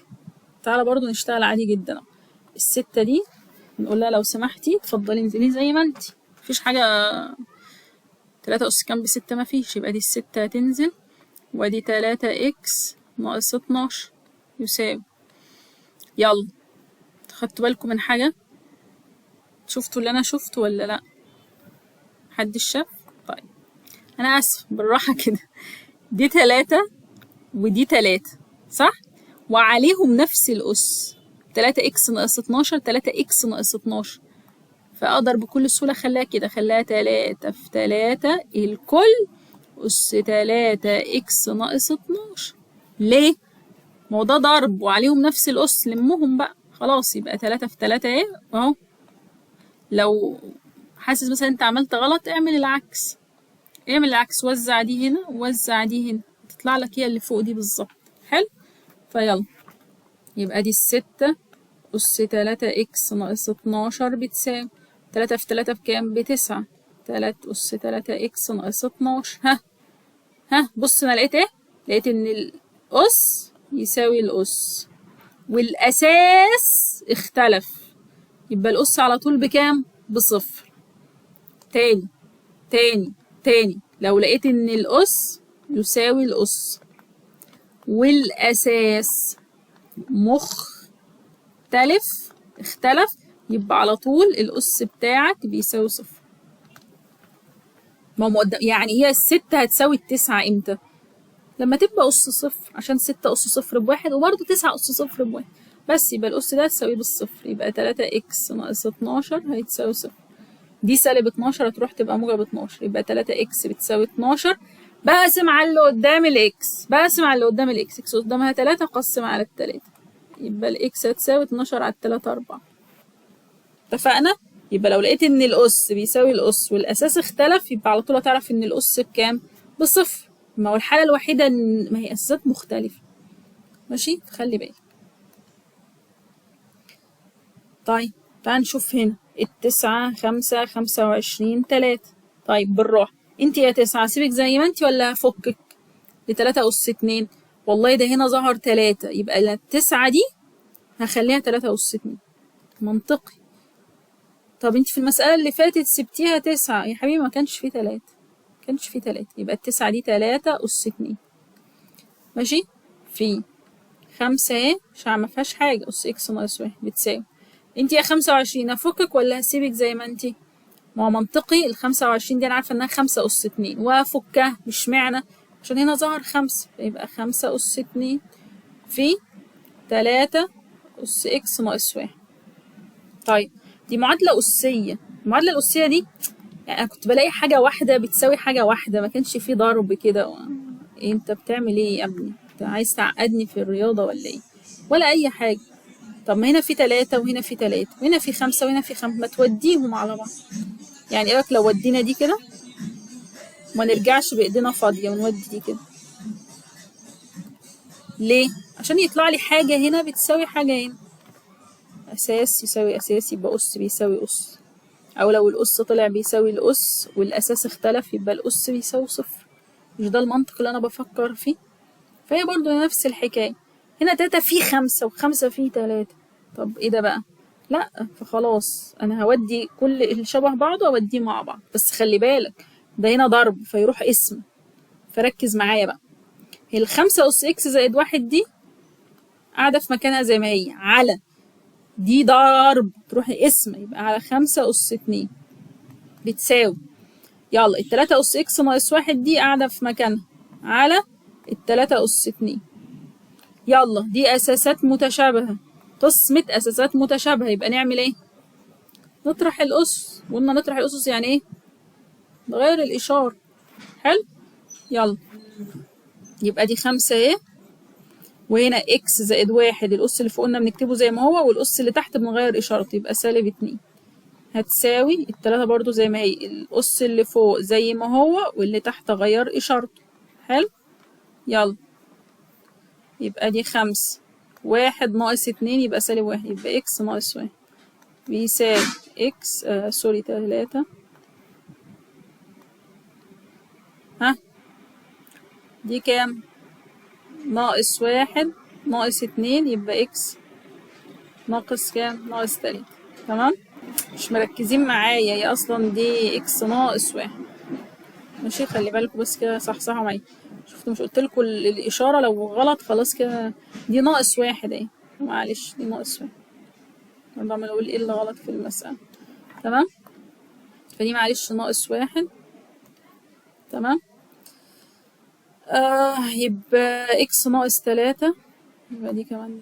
تعالى برضو نشتغل عادي جدا. الستة دي نقول لها لو سمحتي اتفضلي انزلي زي ما انتي، مفيش حاجة. 3 أس كام ب6؟ مفيش، يبقى دي الستة هتنزل، وادي 3 إكس ناقص 12 يساوي. يلا خدتوا بالكم من حاجة؟ شفتوا اللي أنا شفته ولا لأ؟ محدش شاف؟ طيب أنا آسف، بالراحة كده. دي 3 ودي 3 صح؟ وعليهم نفس الأس، 3 إكس ناقص 12، 3 إكس ناقص 12، فأقدر بكل سهولة أخليها كده، أخليها 3 في 3 الكل أس 3 إكس ناقص 12. ليه؟ ما هو ده ضرب وعليهم نفس الأس، لمهم بقى خلاص، يبقى 3 في 3 إيه أهو. لو حاسس مثلا أنت عملت غلط اعمل العكس، وزع دي هنا ووزع دي هنا، تطلع لك هي اللي فوق دي بالظبط. حلو. فيلا يبقى دي الستة أس 3 إكس ناقص 12 بتساوي 3 في 3 بكام؟ ب9. أس 3 إكس ناقص 12. ها بص أنا لقيت إيه؟ لقيت إن الأس يساوي الأس والأساس اختلف، يبقى الأس على طول بكام؟ بصفر. تاني لو لقيت إن الأس يساوي الأس والأساس اختلف، يبقى على طول الأس بتاعك بيساوي صفر. ما هو يعني هي الستة هتساوي التسعة امتى؟ لما تبقى أس صفر، عشان 6 أس صفر بواحد، وبرضه 9 أس صفر بواحد، بس يبقى الأس ده هتساويه بالصفر. يبقى 3 إكس ناقص 12 هيتساوي صفر. دي سالب 12 هتروح تبقى موجب 12، يبقى 3 إكس بتساوي 12. بقسم على اللي قدام الإكس، إكس قدامها 3 قسم على التلاتة، يبقى الإكس هتساوي 12 على التلاتة 4. اتفقنا؟ يبقى لو لقيت إن الأس بيساوي الأس والأساس اختلف، يبقى على طول هتعرف إن الأس بكام؟ بصفر. ما هو الحالة الوحيدة إن ما هي أساسات مختلفة. ماشي؟ خلي بالك. طيب تعال نشوف هنا 9 5 25 3. طيب بالراحة، انت يا 9 سيبك زي ما انت ولا هفكك ل3 أس 2؟ والله ده هنا ظهر 3، يبقى ال9 دي هخليها 3 أس 2. منطقي. طب انت في المسألة اللي فاتت سبتيها 9 يا حبيبي، ما كانش فيه 3، يبقى ال9 دي 3 أس 2. ماشي؟ في 5 اهي ما فيهاش حاجة، أس إكس ناقص 1 بتساوي. انت يا 25 هفكك ولا هسيبك زي ما انت؟ ما هو منطقي ال 25 دي انا عارفة انها 5 أس 2 وافكها، مش معنى عشان هنا ظهر 5، فيبقى 5 أس 2 في 3 أس إكس ناقص 1. طيب دي معادلة أسية. المعادلة الأسية دي يعني أنا كنت بلاقي حاجة واحدة بتساوي حاجة واحدة، ما كانش فيه ضرب كده. إيه أنت بتعمل إيه يا ابني؟ أنت عايز تعقدني في الرياضة ولا إيه؟ ولا أي حاجة. طب ما هنا في 3 وهنا في 3 وهنا في 5 وهنا في 5، ما توديهم على بعض. يعني إيه رأيك لو ودينا دي كده وما نرجعش بإيدينا فاضية ونودي دي كده؟ ليه؟ عشان يطلع لي حاجة هنا بتساوي حاجة هنا. أساس يساوي أساس، يبقى أس بيساوي أس. أو لو الأس طلع بيساوي الأس والأساس اختلف، يبقى الأس بيساوي صفر. مش ده المنطق اللي أنا بفكر فيه؟ فهي برضو نفس الحكاية. هنا 3 فيه 5 و5 فيه 3. طب إيه ده بقى؟ لأ، فخلاص أنا هودي كل اللي شبه بعضه أوديه مع بعض، بس خلي بالك ده هنا ضرب فيروح اسم، فركز معايا بقى. هي 5 أس إكس زائد 1 دي قاعدة في مكانها زي ما هي، على دي ضرب تروح اسم، يبقى على 5 أس 2 بتساوي. يلا 3 أس إكس ناقص 1 دي قاعدة في مكانها على 3 أس 2. يلا دي أساسات متشابهة، قسمة أساسات متشابهة، يبقى نعمل إيه؟ نطرح الأس. وقلنا نطرح الأسس يعني إيه؟ نغير الإشارة. حلو؟ يلا يبقى دي 5 اهي، وهنا إكس زائد 1، الأس اللي فوق قلنا بنكتبه زي ما هو، والأس اللي تحت بنغير إشارته يبقى -2. هتساوي 3 برضو زي ما هي، الأس اللي فوق زي ما هو واللي تحت غير إشارته. حلو؟ يلا يبقى دي 5، 1 ناقص 2 يبقى -1، يبقى إكس ناقص 1 بيساوي إكس 3. ها دي كام؟ ناقص 1 ناقص 2 يبقى إكس ناقص كام؟ ناقص 3. تمام؟ مش مركزين معايا، هي أصلا دي إكس ناقص 1. ماشي؟ خلي بالكوا بس كده، صحصحوا معايا. شفتوا مش قلتلكوا الإشارة لو غلط خلاص كده. دي ناقص 1 اهي، معلش دي ناقص 1. أنا عمال أقول إيه اللي غلط في المسألة. تمام؟ فدي معلش ناقص 1. تمام؟ يبقى إكس ناقص 3، يبقى دي كمان.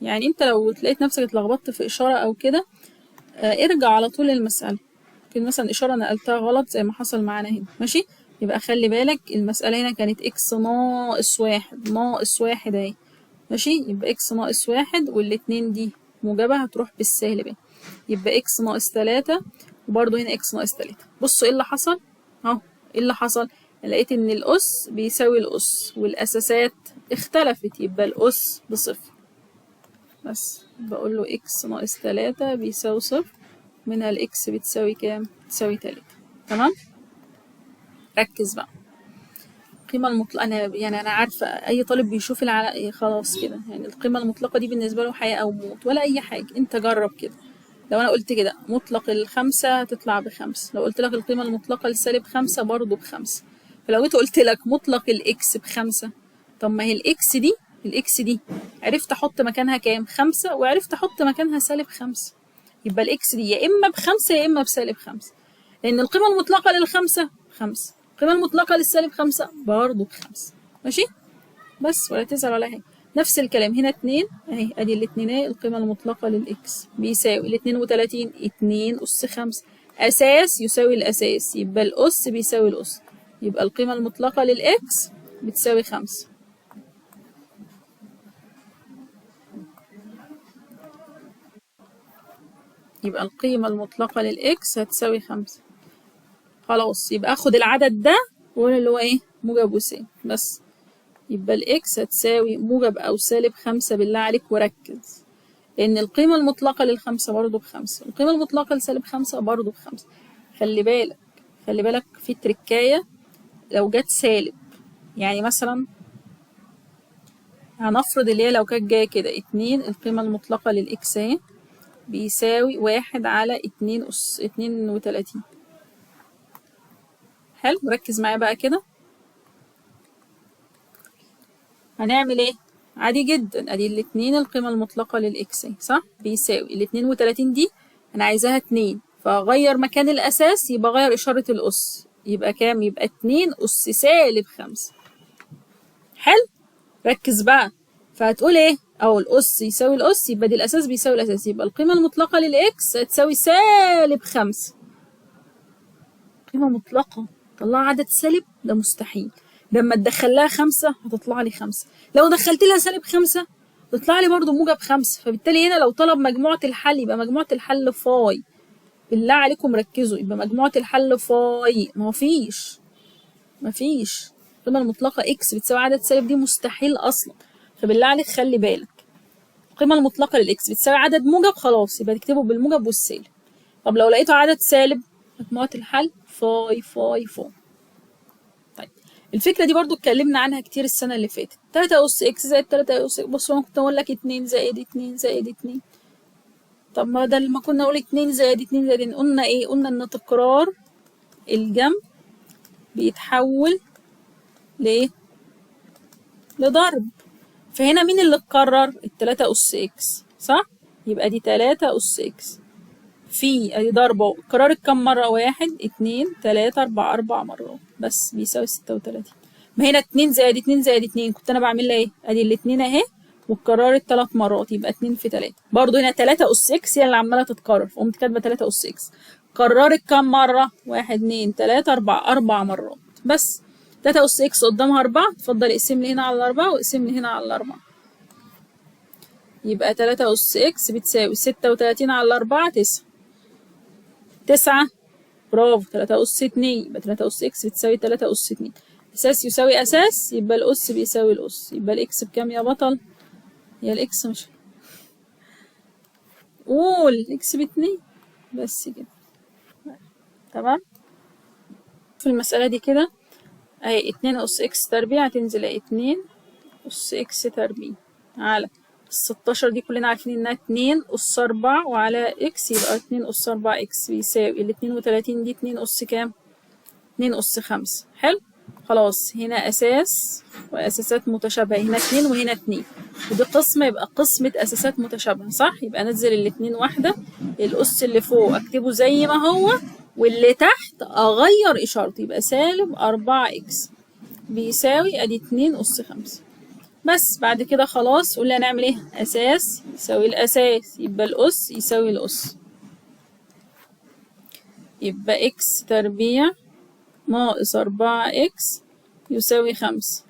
يعني انت لو تلاقيت نفسك اتلخبطت في إشارة أو كده، ارجع على طول للمسألة. ممكن مثلا إشارة نقلتها غلط زي ما حصل معانا هنا. ماشي؟ يبقى خلي بالك المسألة هنا كانت إكس ناقص 1 اهي. ماشي؟ يبقى إكس ناقص 1 والاتنين دي موجبة هتروح بالسالب اهي، يبقى إكس ناقص 3، وبرضه هنا إكس ناقص 3. بصوا إيه اللي حصل؟ أهو إيه اللي حصل؟ لقيت إن الأس بيساوي الأس والأساسات اختلفت، يبقى الأس بصفر. بس بقول له إكس ناقص 3 بيساوي 0، منها الإكس بتساوي كام؟ بتساوي 3. تمام؟ ركز بقى. القيمة المطلقة أنا عارفة أي طالب بيشوف خلاص كده، يعني القيمة المطلقة دي بالنسبة له حياة أو موت ولا أي حاجة. أنت جرب كده. لو أنا قلت كده مطلق الخمسة هتطلع ب5، لو قلت لك القيمة المطلقة لسالب 5 برضه ب5. فلو جيت قلت لك مطلق الإكس ب5، طب ما هي الإكس دي عرفت أحط مكانها كام؟ 5، وعرفت أحط مكانها -5. يبقى الإكس دي يا إما ب5 يا إما بسالب 5، لأن القيمة المطلقة لل5 5، القيمة المطلقة للسالب 5 برضه ب5. ماشي؟ بس ولا تزعل ولا حاجة. نفس الكلام هنا 2 اهي، ادي الاتنينات. القيمة المطلقة للإكس بيساوي 32 2 أس 5. أساس يساوي الأساس، يبقى الأس بيساوي الأس، يبقى القيمة المطلقة للإكس بتساوي 5. يبقى القيمة المطلقة للإكس هتساوي 5. خلاص، يبقى اخد العدد ده واقول اللي هو ايه؟ موجب وسالب بس. يبقى الإكس هتساوي موجب أو -5. بالله عليك وركز، لأن القيمة المطلقة لل5 برضه ب5، القيمة المطلقة لسالب 5 برضه ب5. خلي بالك في تركاية. لو جت سالب، يعني مثلا هنفرض اللي هي لو كانت جاية كده 2، القيمة المطلقة للإكس اهي بيساوي 1 على 2 أس 32. حلو، ركز معايا بقى كده. هنعمل ايه؟ عادي جدا، ادي الاتنين القيمة المطلقة للإكس اهي، صح؟ بيساوي 32 دي أنا عايزاها 2، فأغير مكان الأساس، يبقى أغير إشارة الأس، يبقى كام؟ يبقى 2 أس -5. حلو؟ ركز بقى. فهتقول ايه؟ أو الأس يساوي الأس، يبقى دي الأساس بيساوي الأساس، يبقى القيمة المطلقة للإكس هتساوي -5. قيمة مطلقة طلع عدد سالب؟ ده مستحيل. لما تدخل لها 5 هتطلع لي 5، لو دخلت لها -5 تطلع لي برضه موجب 5. فبالتالي هنا لو طلب مجموعة الحل يبقى مجموعة الحل فاي. بالله عليكم ركزوا، يبقى مجموعة الحل فاي. مفيش القيمة المطلقة إكس بتساوي عدد سالب، دي مستحيل أصلا. فبالله عليك خلي بالك، القيمة المطلقة للإكس بتساوي عدد موجب، خلاص يبقى تكتبه بالموجب والسالب. طب لو لقيته عدد سالب، مجموعة الحل فاي فاي فاي. طيب الفكرة دي برضو اتكلمنا عنها كتير السنة اللي فاتت. 3 أس إكس زائد 3 أس إكس. بص أنا كنت أقول لك 2 زائد 2 زائد 2. طب ما ده لما كنا نقول 2 زائد 2 زائد 2 قلنا إيه؟ قلنا إن تكرار الجمع بيتحول لإيه؟ لضرب. فهنا مين اللي اتكرر؟ 3 أس إكس، صح؟ يبقى دي 3 أس إكس في ادي ضربة اتكررت كم مرة؟ 1 2 3 4 4 مرات بس، بيساوي 36. ما هنا 2 زائد 2 زائد 2 كنت انا بعمل لها ايه؟ ادي الاتنين اهي واتكررت 3 مرات، يبقى 2 في 3. برضه هنا 3 أس إكس هي اللي عمالة تتكرر، فقمت كاتبة 3 أس إكس. كررت كم مرة؟ 1 2 3 4 4 مرات بس. 3 أس إكس قدامها 4، اتفضل اقسم لي هنا على 4 واقسم لي هنا على 4. يبقى 3 أس إكس بتساوي 36 على 4 9. 9 برافو. 3 أس 2 يبقى 3 أس إكس بتساوي 3 أس 2. أساس يساوي أساس، يبقى الأس بيساوي الأس. يبقى الإكس بكام يا بطل؟ هي الإكس مش قول الإكس ب2 بس كده. تمام. في المسألة دي كده أهي 2 أس إكس تربيع هتنزل 2 أس إكس تربيع على 16 دي كلنا عارفين إنها 2 أس 4 وعلى إكس، يبقى 2 أس 4 إكس بيساوي 32 دي 2 أس كام؟ 2 أس 5. حلو. خلاص هنا أساس وأساسات متشابهة، هنا 2 وهنا 2، ودي قسمة يبقى قسمة أساسات متشابهة، صح؟ يبقى أنزل الاتنين واحدة، الأس اللي فوق أكتبه زي ما هو، واللي تحت أغير إشارته، يبقى -4 إكس بيساوي أدي 2 أس 5. بس بعد كده خلاص قلنا هنعمل إيه؟ أساس يساوي الأساس، يبقى الأس يساوي الأس، يبقى إكس تربيع ناقص 4 إكس يساوي 5.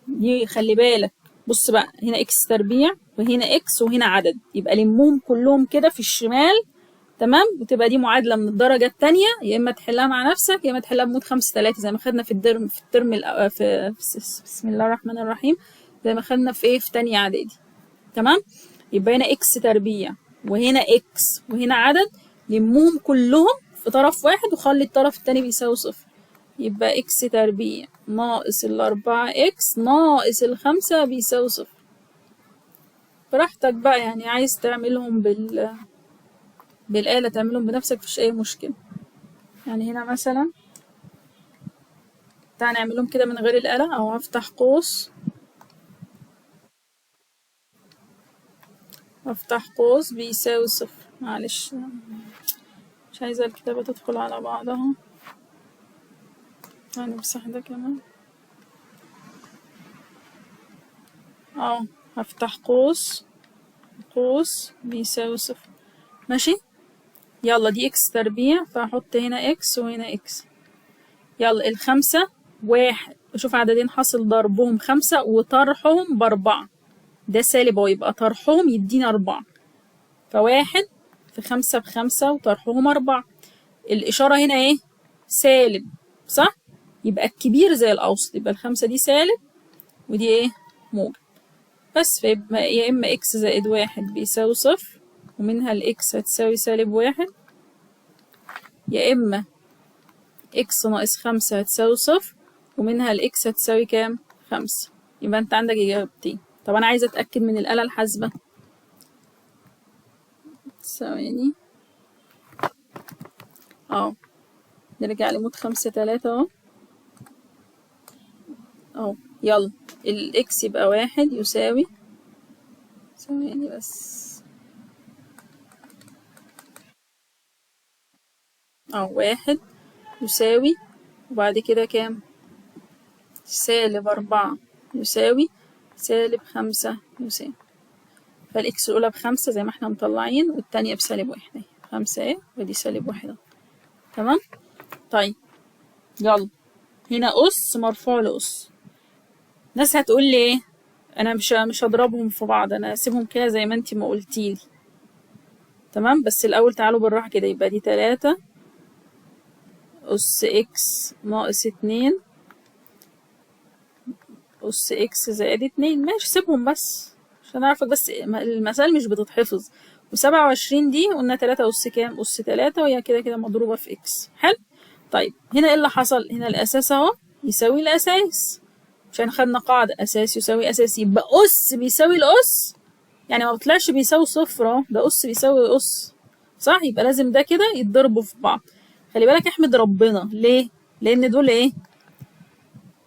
دي خلي بالك، بص بقى هنا إكس تربيع وهنا إكس وهنا عدد، يبقى لمهم كلهم كده في الشمال. تمام. وتبقى دي معادلة من الدرجة التانية، يا إما تحلها مع نفسك يا إما تحلها بمود 5 3 زي ما خدنا في الترم في بسم الله الرحمن الرحيم، زي ما خدنا في إيه؟ في تانية إعدادي. تمام. يبقى هنا إكس تربيع وهنا اكس وهنا عدد، لمهم كلهم في طرف واحد وخلي الطرف التاني بيساوي صفر. يبقى اكس تربيع ناقص الأربعة اكس ناقص الخمسة بيساوي صفر. براحتك بقى، يعني عايز تعملهم بالآلة تعملهم بنفسك مفيش أي مشكلة. يعني هنا مثلا تعالى نعملهم كده من غير الآلة، أو هفتح قوس بيساوي صفر. معلش مش عايزة الكتابة تدخل على بعضها، هنمسح ده كمان. هفتح قوس بيساوي صفر. ماشي. يلا دي اكس تربيع، فهحط هنا اكس وهنا اكس. يلا الخمسة واحد، بشوف عددين حاصل ضربهم خمسة وطرحهم بأربعة، ده سالب اهو، يبقى طرحهم يدينا أربعة. فواحد في خمسة بخمسة وطرحهم أربعة. الإشارة هنا ايه؟ سالب، صح؟ يبقى الكبير زي الأوسط، يبقى الخمسة دي سالب ودي ايه؟ موجب. بس فيبقى يا إما إكس زائد واحد بيساوي صفر ومنها الإكس هتساوي سالب واحد، يا إما إكس ناقص خمسة هتساوي صفر ومنها الإكس هتساوي كام؟ خمسة. يبقى أنت عندك إجابتين. طب أنا عايزة أتأكد من الآلة الحاسبة. ثواني. نرجع لمود 5 3 يلا الإكس يبقى واحد يساوي، ثواني بس، واحد يساوي، وبعد كده كام؟ سالب أربعة يساوي سالب خمسة يساوي. فالإكس الأولى بخمسة زي ما احنا مطلعين، والتانية بسالب واحد اهي، خمسة اهي ودي سالب واحد اهو. تمام. طيب يلا هنا أس مرفوع لأس. ناس هتقول لي ايه؟ أنا مش هضربهم في بعض، أنا هسيبهم كده زي ما انتي ما قلتيلي. تمام. بس الأول تعالوا بالراحة كده. يبقى دي 3 أس إكس ناقص 2 أس إكس زائد 2. ماشي سيبهم بس عشان أعرفك، بس المسائل مش بتتحفظ. و27 دي قلنا 3 أس كام؟ أس 3، وهي كده كده مضروبة في إكس. حلو. طيب هنا إيه اللي حصل؟ هنا الأساس أهو يساوي الأساس، عشان خدنا قاعدة أساس يساوي أساس، يبقى أس بيساوي الأس، يعني ما بطلعش بيساوي صفر أهو، ده أس بيساوي أس، صح؟ يبقى لازم ده كده يتضربوا في بعض. خلي بالك احمد ربنا ليه؟ لأن دول إيه؟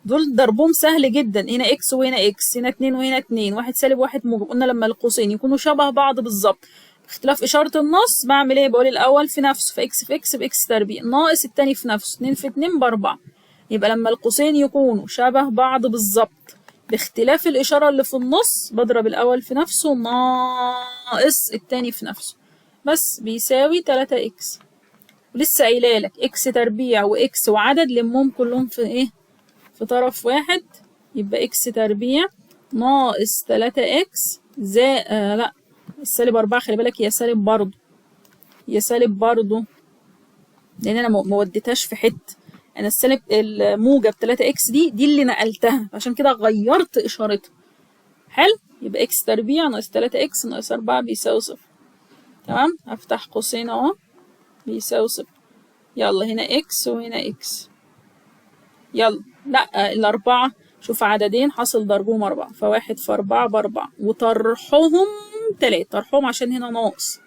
دول ضربهم سهل جدا. هنا اكس وهنا اكس، هنا 2 وهنا 2، واحد سالب واحد موجب. قلنا لما القوسين يكونوا شبه بعض بالظبط باختلاف إشارة النص بعمل ايه؟ بقول الأول في نفسه، فاكس في اكس بإكس تربيع ناقص التاني في نفسه، 2 في 2 ب4. يبقى لما القوسين يكونوا شبه بعض بالظبط باختلاف الإشارة اللي في النص بضرب الأول في نفسه ناقص التاني في نفسه، بس بيساوي 3 اكس. ولسه قايله لك اكس تربيع واكس وعدد لمهم كلهم في ايه؟ في طرف واحد. يبقى اكس تربيع ناقص 3 اكس زائد لا السالب 4، خلي بالك هي سالب برضه، لان انا ما وديتهاش في حته. انا السالب الموجب 3 اكس دي اللي نقلتها، عشان كده غيرت اشارتها. حلو. يبقى اكس تربيع ناقص 3 اكس ناقص 4 بيساوي صفر. تمام. هفتح قوسين اهو بيساوي صفر. يلا هنا اكس وهنا اكس. يلا لا الأربعة، شوف عددين حاصل ضربهم 4، فواحد في 4 ب4 وطرحهم 3. طرحهم عشان هنا ناقص،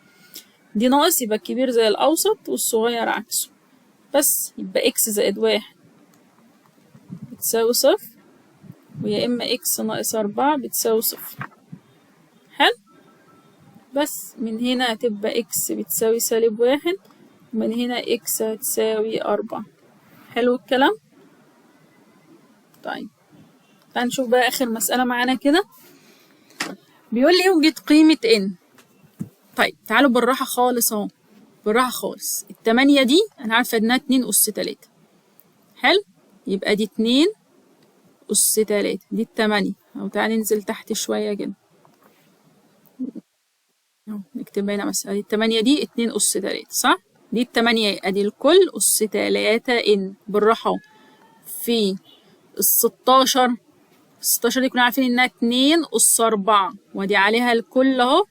دي ناقص يبقى الكبير زي الأوسط والصغير عكسه. بس يبقى إكس زائد واحد بتساوي صفر، ويا إما إكس ناقص 4 بتساوي صفر. حلو. بس من هنا هتبقى إكس بتساوي سالب واحد، ومن هنا إكس هتساوي 4. حلو الكلام. طيب هنشوف بقى آخر مسألة معانا كده. بيقول لي يوجد قيمة n. طيب تعالوا بالراحة خالص اهو، بالراحة خالص. ال8 دي أنا عارفة إنها 2 أس 3. حلو. يبقى دي 2 أس 3، دي ال8. أو تعالى ننزل تحت شوية كده اهو، نكتب هنا مثلا ال8 دي 2 أس 3، صح؟ دي ال8 أدي الكل أس 3 n. بالراحة اهو. في ال16 دي كنا عارفين إنها 2 أس 4، ودي عليها الكل اهو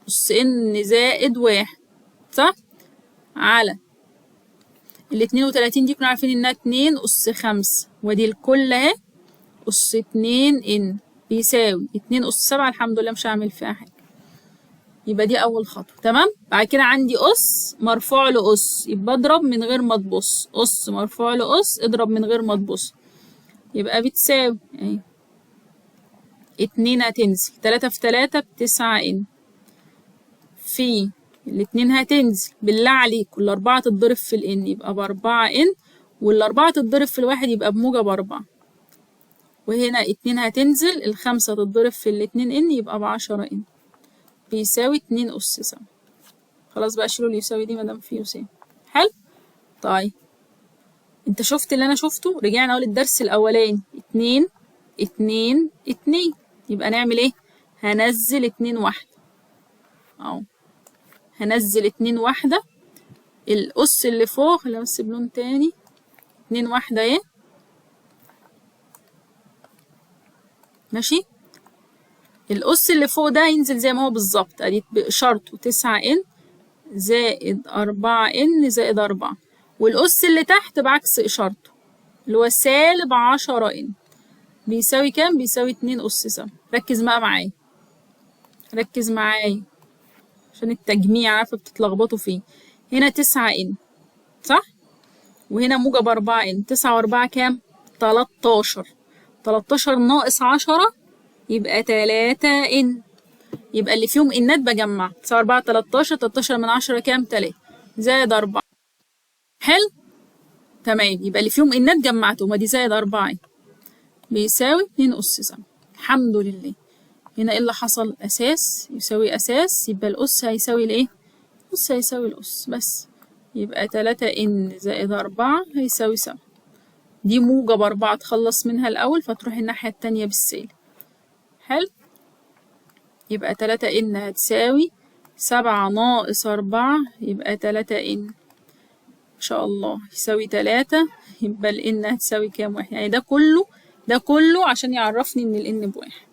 أس إن زائد 1 صح؟ على 32 دي كنا عارفين إنها 2 أس 5 ودي الكل أهي أس 2 إن بيساوي 2 أس 7. الحمد لله مش هعمل فيها حاجة. يبقى دي أول خطوة. تمام. بعد كده عندي أس مرفوع لأس، يبقى اضرب من غير ما تبص. أس مرفوع لأس اضرب من غير ما تبص، يبقى بتساوي اهي 2 هتنزل 3 في 3 ب9 إن في الاتنين هتنزل بالله عليك والأربعة تتضرب في الإن يبقى ب4 إن، والأربعة تتضرب في الواحد يبقى بموجب 4، وهنا 2 هتنزل الخمسة تتضرب في الاتنين إن يبقى ب10 إن بيساوي 2 أس 7. خلاص بقى شيلوا اللي يساوي دي مادام في يساوي. حلو. طيب انت شفت اللي انا شفته؟ رجعنا اهو للدرس الاولاني 2 2 2 يبقى نعمل ايه؟ هنزل 2 واحدة اهو، هنزل 2 واحدة الأس اللي فوق. خلينا بس بلون تاني. 2 واحدة ايه ماشي. الأس اللي فوق ده ينزل زي ما هو بالظبط، ادي بإشارته 9 إن زائد 4 إن زائد 4، والأس اللي تحت بعكس إشارته اللي هو سالب 10 إن بيساوي كام؟ بيساوي 2 أس 7. ركز بقى معايا، ركز معايا عشان التجميع عارفة بتتلخبطوا فيه. هنا 9 إن صح؟ وهنا موجب 4 إن. 9 و4 كام؟ 13. 13 ناقص 10 يبقى 3 إن. يبقى اللي فيهم إنات بجمع. 9 و4 13. 13 من 10 كام؟ 3 زائد 4. حلو؟ تمام. يبقى اللي فيهم إنات جمعتهم ودي زائد 4 بيساوي 2 أس 7. الحمد لله. هنا ايه اللي حصل؟ أساس يساوي أساس، يبقى الأس هيساوي الإيه؟ الأس هيساوي الأس بس. يبقى 3 إن زائد 4 هيساوي 7. دي موجب 4 تخلص منها الأول فتروح الناحية التانية بالسالب. حلو. يبقى 3 إن هتساوي 7 ناقص 4 يبقى 3 إن إن شاء الله يساوي 3. يبقى الإن هتساوي كام؟ 1. يعني ده كله عشان يعرفني إن الإن ب1.